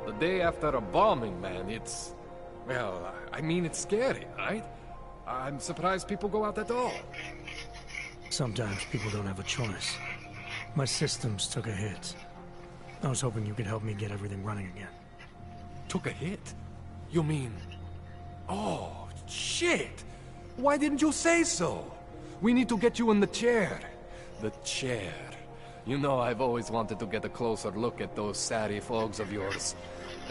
The day after a bombing, man, it's... Well, I mean, it's scary, right? I'm surprised people go out at all. Sometimes people don't have a choice. My systems took a hit. I was hoping you could help me get everything running again. Took a hit? You mean... Oh, shit! Why didn't you say so? We need to get you in the chair. The chair. You know, I've always wanted to get a closer look at those serif fogs of yours.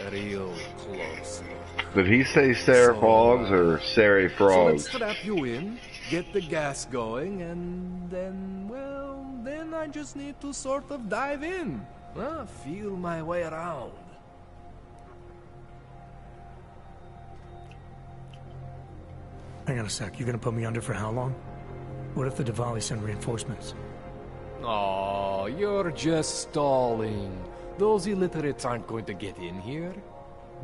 A real close look. Did he say serif or serif So let's frogs? strap you in, get the gas going, and then, well, then I just need to sort of dive in. Feel my way around. Hang on a sec, you gonna put me under for how long? What if the Diwali send reinforcements? Oh, you're just stalling. Those illiterates aren't going to get in here.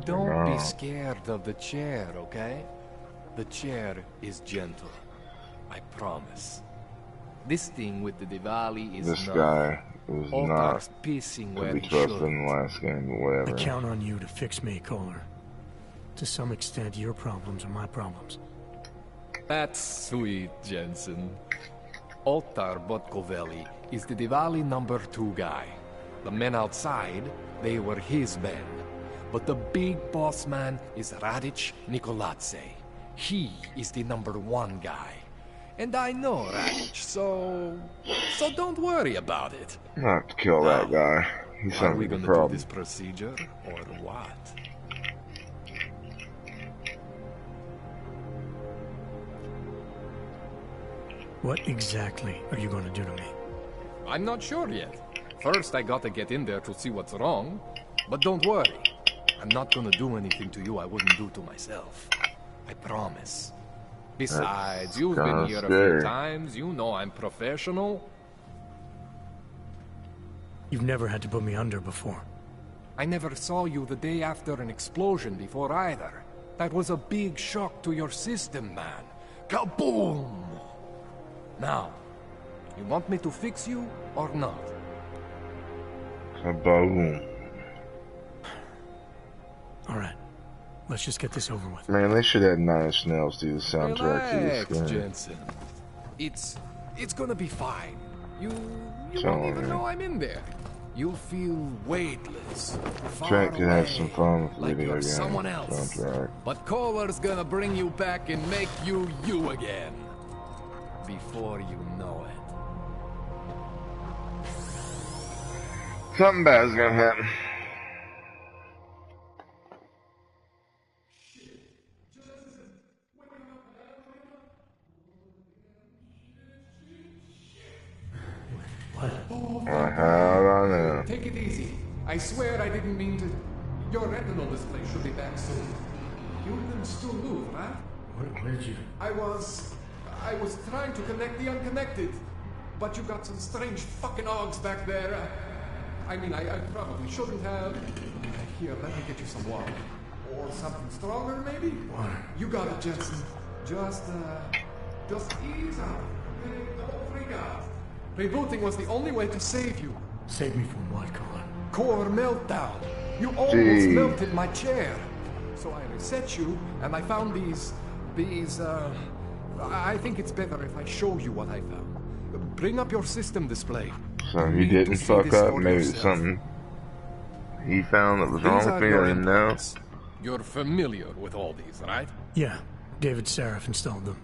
Don't be scared of the chair, okay? The chair is gentle. I promise. This thing with the Diwali is This not. guy was Otar's not pissing to where be he trusted should. in the last game, but whatever. I count on you to fix me, Kohler. To some extent, your problems are my problems. That's sweet, Jensen. Otar Botkovelli is the Diwali #2 guy. The men outside, they were his men. But the big boss man is Radic Nikoladze. He is the #1 guy. And I know Radic, so don't worry about it. Not to kill that guy. He Are sounds we like a gonna do problem. this procedure, or what? What exactly are you gonna do to me? I'm not sure yet. First, I gotta get in there to see what's wrong. But don't worry. I'm not gonna do anything to you I wouldn't do to myself. I promise. Besides, you've been here a few times. You know I'm professional. You've never had to put me under before. I never saw you the day after an explosion before either. That was a big shock to your system, man. Kaboom! Now, you want me to fix you or not? Kaboom. Alright. Let's just get this over with. Man, they should have Nine Inch Nails do the soundtrack to this Relax, game. Jensen. It's gonna be fine. You So, won't even man. know I'm in there. You'll feel weightless. Far Track could have away, some fun with the like video you're game someone else. soundtrack. But Kohler's gonna bring you back and make you you again. Before you know it. Something bad's gonna happen. What? How I know? Take it easy. I swear I didn't mean to. Your retinal display should be back soon. You can still move, right? Where did you? I was trying to connect the unconnected, but you got some strange fucking ogs back there. I mean, I probably shouldn't have. Here, let me get you some water. Or something stronger, maybe? Water. You got it, Jensen. Just ease up. Okay, don't freak out. Rebooting was the only way to save you. Save me from what, Colin? Core meltdown. You almost melted my chair. So I reset you, and I found these, I think it's better if I show you what I found. Bring up your system display. So he didn't fuck up, maybe it's something he found that was wrong with me, I didn't know. You're familiar with all these, right? Yeah, David Seraph installed them.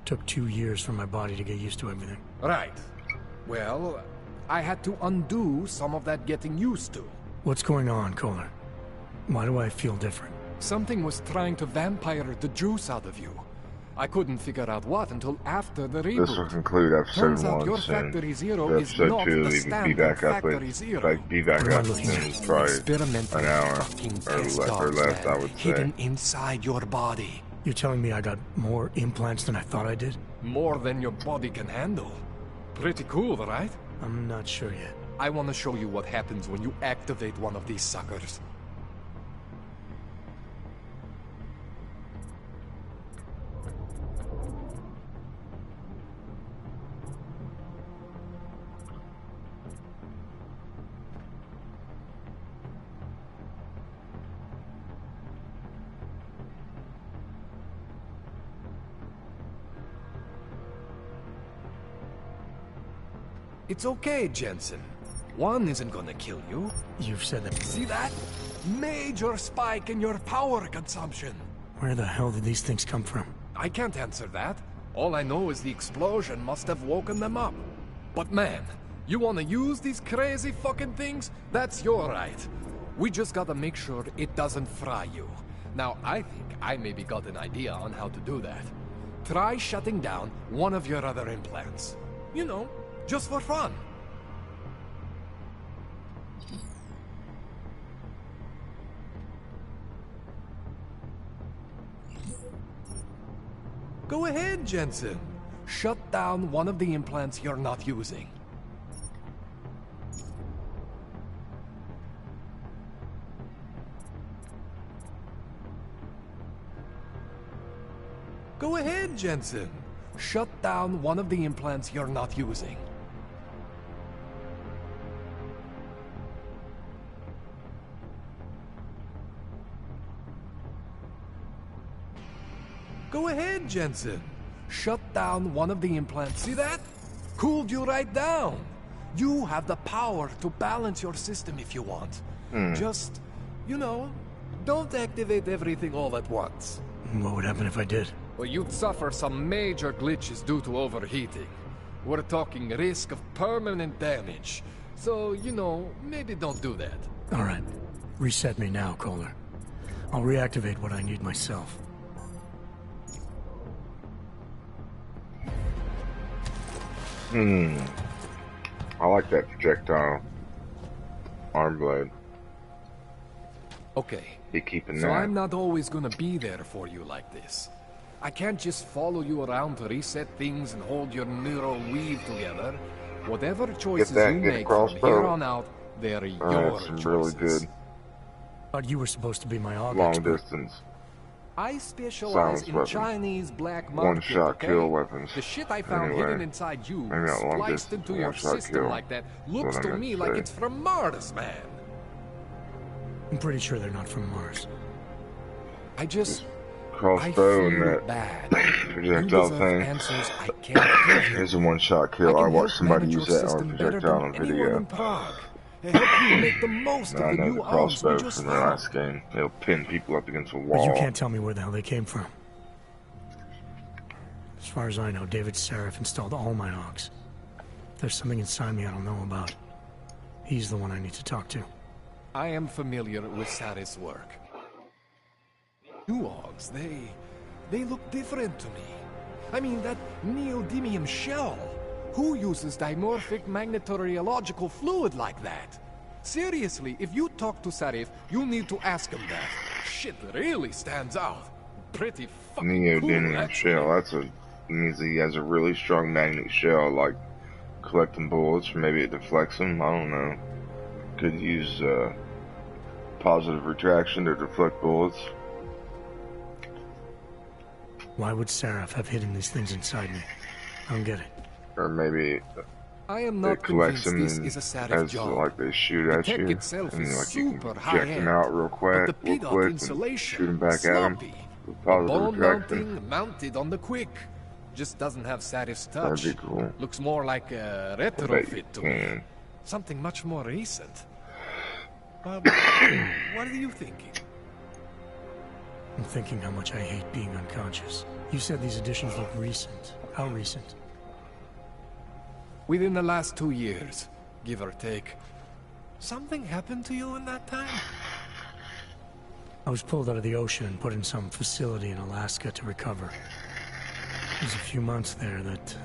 Took 2 years for my body to get used to everything. Right. Well, I had to undo some of that getting used to. What's going on, Kohler? Why do I feel different? Something was trying to vampire the juice out of you. I couldn't figure out what until after the reboot. This will conclude episode Turns 1 out your soon. Factory Zero is Episode not 2 the will be standard back up Factory with, Zero. be back up soon, probably an hour or less, I would say. Hidden inside your body. You're telling me I got more implants than I thought I did? More than your body can handle. Pretty cool, right? I'm not sure yet. I want to show you what happens when you activate one of these suckers. It's okay, Jensen. One isn't gonna kill you. You've said that. See that? Major spike in your power consumption. Where the hell did these things come from? I can't answer that. All I know is the explosion must have woken them up. But man, you wanna use these crazy fucking things? That's your right. We just gotta make sure it doesn't fry you. Now, I think I maybe got an idea on how to do that. Try shutting down one of your other implants. You know, just for fun. Go ahead, Jensen. Shut down one of the implants you're not using. Go ahead, Jensen. Shut down one of the implants you're not using. Go ahead, Jensen. Shut down one of the implants. See that? Cooled you right down. You have the power to balance your system if you want. Just, you know, don't activate everything all at once. What would happen if I did? Well, you'd suffer some major glitches due to overheating. We're talking risk of permanent damage. So, you know, maybe don't do that. All right. Reset me now, Kohler. I'll reactivate what I need myself. I like that projectile arm blade. Okay. Be keeping So that. I'm not always gonna be there for you like this. I can't just follow you around to reset things and hold your neural weave together. Whatever choices you make from here on out, they're your That's choices. really good. Thought you were supposed to be my AUG Long expert. distance. I specialize Silence in weapons. Chinese black market, One-shot okay? kill weapons. The shit I found Anyway, hidden inside you, maybe not long spliced distance, into your one-shot system kill. like that, That's looks what I to meant me to like say. it's from Mars, man. I'm pretty sure they're not from Mars. I just... Crossbow and feel that bad. projectile deserve thing. answers I can't give you. Here's a one-shot kill. I watched somebody use that on a projectile on video. Help you make the most Now I of the know new the arms we crossbow just from the found. last game. It'll pin people up against a But wall. you can't tell me where the hell they came from. As far as I know, David Seraph installed all my AUGs. There's something inside me I don't know about. He's the one I need to talk to. I am familiar with Sarah's work. New AUGs, they look different to me. I mean, that neodymium shell. Who uses dimorphic magnetorheological fluid like that? Seriously, if you talk to Sarif, you need to ask him that. Shit really stands out. Pretty fucking cool, Neodymium actually. shell. That's a means that he has a really strong magnet shell, like collecting bullets, or maybe it deflects them. I don't know. Could use positive retraction to deflect bullets. Why would Seraph have hidden these things inside me? I don't get it. Or maybe I am it not collects convinced them this is a Sarif as job. like they shoot The at tech you, itself and is like you super can eject them out real quick, but the PDOT and insulation, shoot them back at them sloppy. with The positive bone retraction. mounting mounted on the quick. Just doesn't have Sarif's That'd touch. be cool. Looks more like a I bet you retrofit to me. can. Something much more recent. What are you thinking? I'm thinking how much I hate being unconscious. You said these additions look recent. How recent? Within the last 2 years, give or take. Something happened to you in that time? I was pulled out of the ocean and put in some facility in Alaska to recover. There's a few months there that...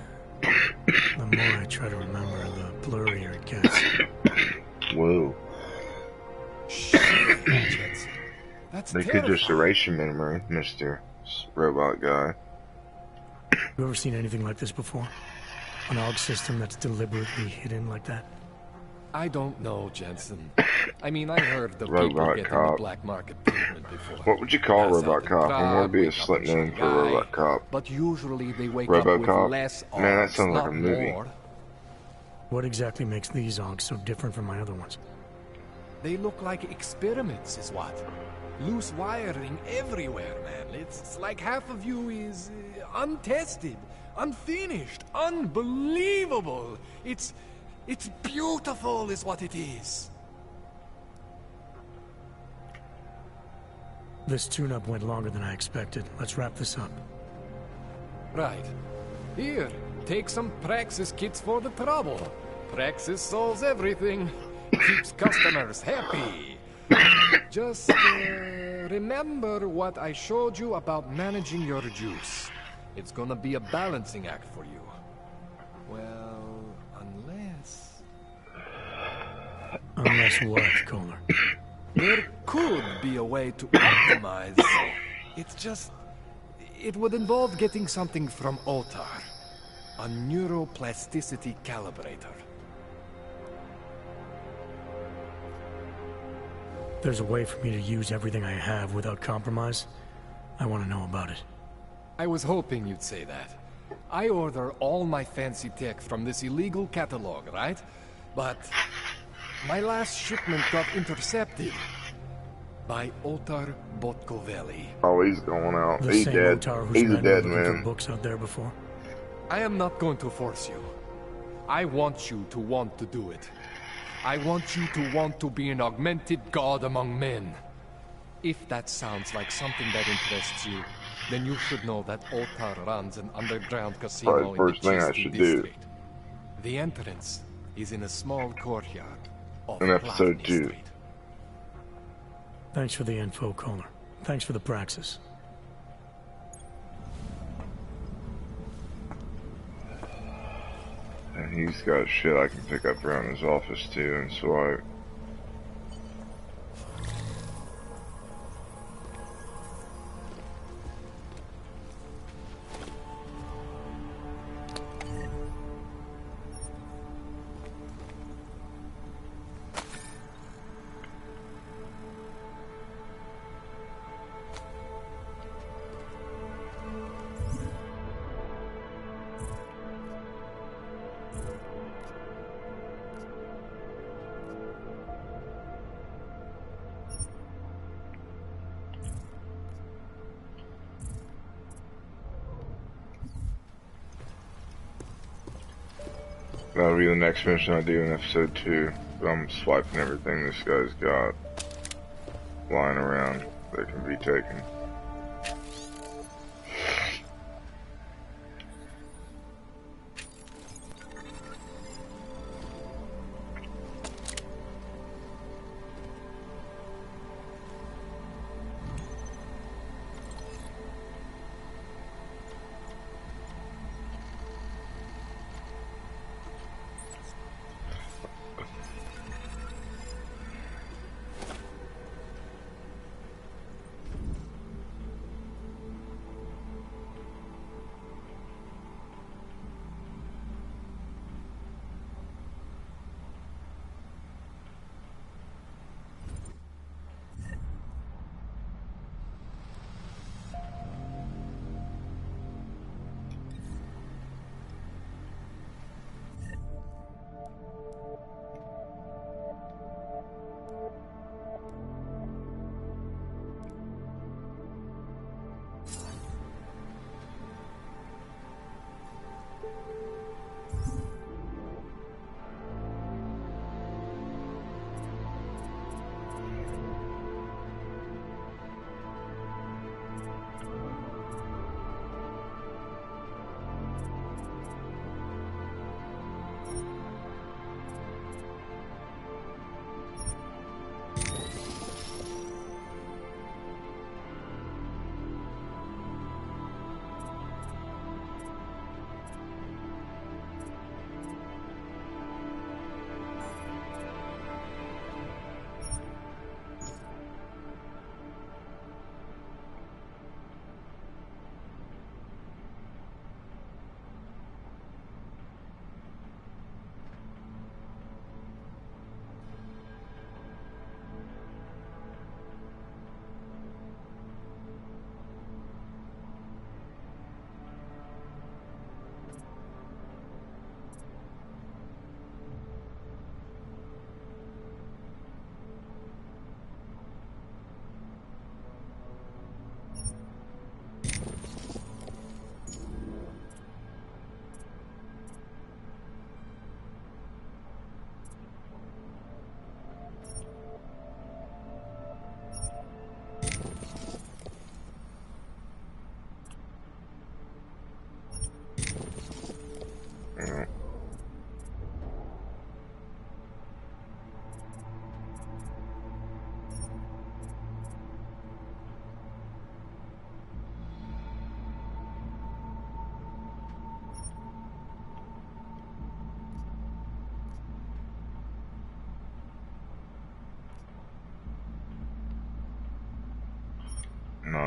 the more I try to remember, the blurrier it gets. Whoa. Shit, that's They could just erase your memory, Mr. Robot Guy. You ever seen anything like this before? An AUG system that's deliberately hidden like that? I don't know, Jensen. I mean, I heard the Robot people getting the cop. black market payment before. What would you call a Pass out Robot in Cop? And what would be a wake up slick in name for a Shanghai, Robot Cop? But usually they wake up with RoboCop? less Man, that AUGs, sounds like not a movie. more. What exactly makes these AUGs so different from my other ones? They look like experiments, is what. Loose wiring everywhere, man. It's like half of you is untested, unfinished, unbelievable. It's beautiful, is what it is. This tune-up went longer than I expected. Let's wrap this up. Right. Here, take some Praxis kits for the trouble. Praxis solves everything. Keeps customers happy. Just remember what I showed you about managing your juice. It's gonna be a balancing act for you. Well, unless... Unless what, Kohler? There could be a way to optimize. It's just... It would involve getting something from Otar. A neuroplasticity calibrator. There's a way for me to use everything I have without compromise. I want to know about it. I was hoping you'd say that. I order all my fancy tech from this illegal catalog, right? But my last shipment got intercepted by Otar Botkovelli. Oh, he's going out. The He's same dead. Otar who's He's a been dead looking for man. books out there before. I am not going to force you. I want you to want to do it. I want you to want to be an augmented god among men. If that sounds like something that interests you, then you should know that Otar runs an underground casino Probably the in the first thing I Chisti should do. district. The entrance is in a small courtyard off In episode Plavny 2. Street. Thanks for the info, Kohler. Thanks for the praxis. And he's got shit I can pick up around his office too and swipe. That'll be the next mission I do in episode 2. I'm swiping everything this guy's got lying around that can be taken.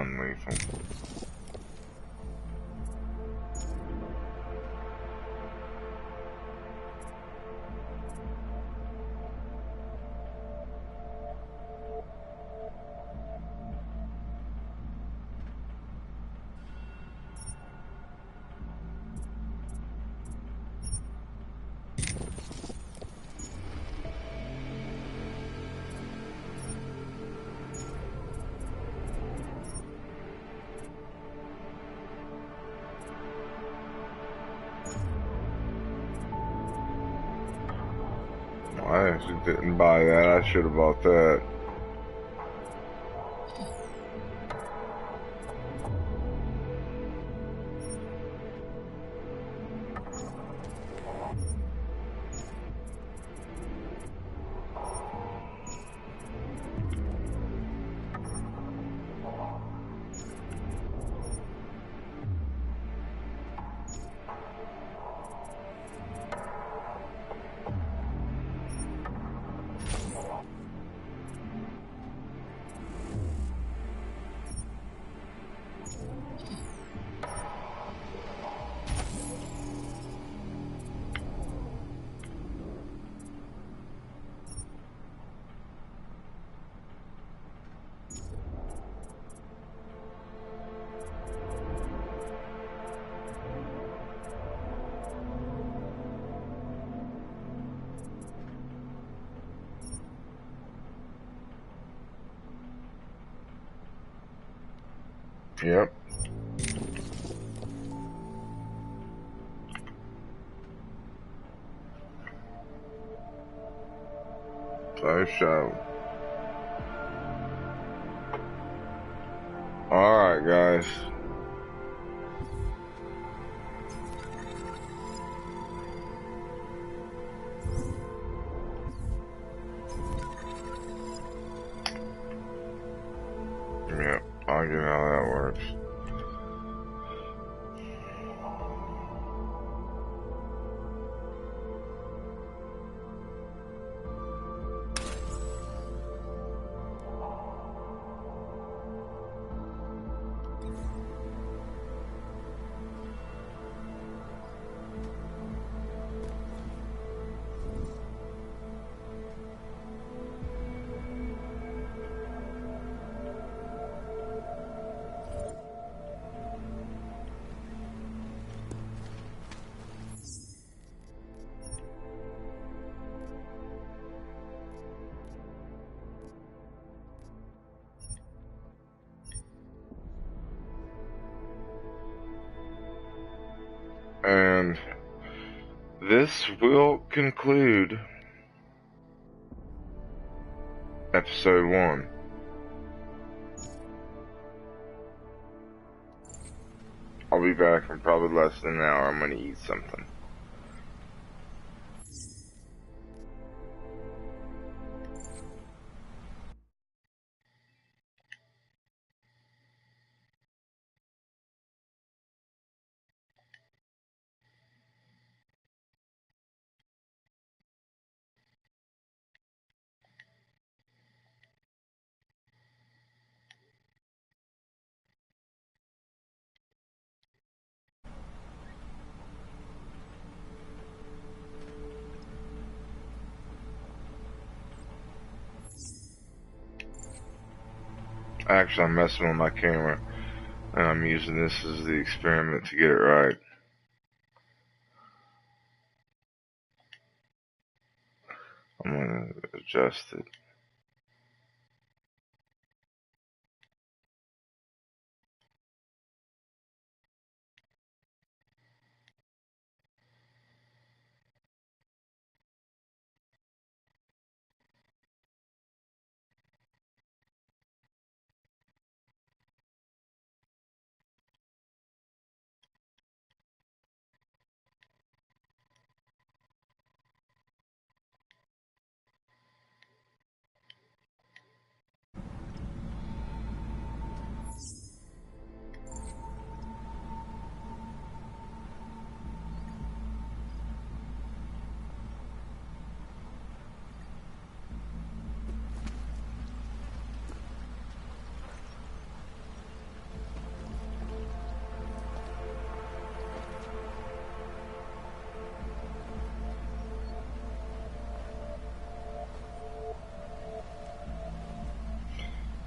non-lethal. I actually didn't buy that. I should have bought that. Yep. So show. Alright, guys. Yep, I get how that works. And this will conclude episode 1. I'll be back in probably less than an hour. I'm gonna eat something. Actually, I'm messing with my camera, and I'm using this as the experiment to get it right. I'm gonna adjust it.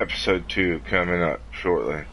episode 2 coming up shortly.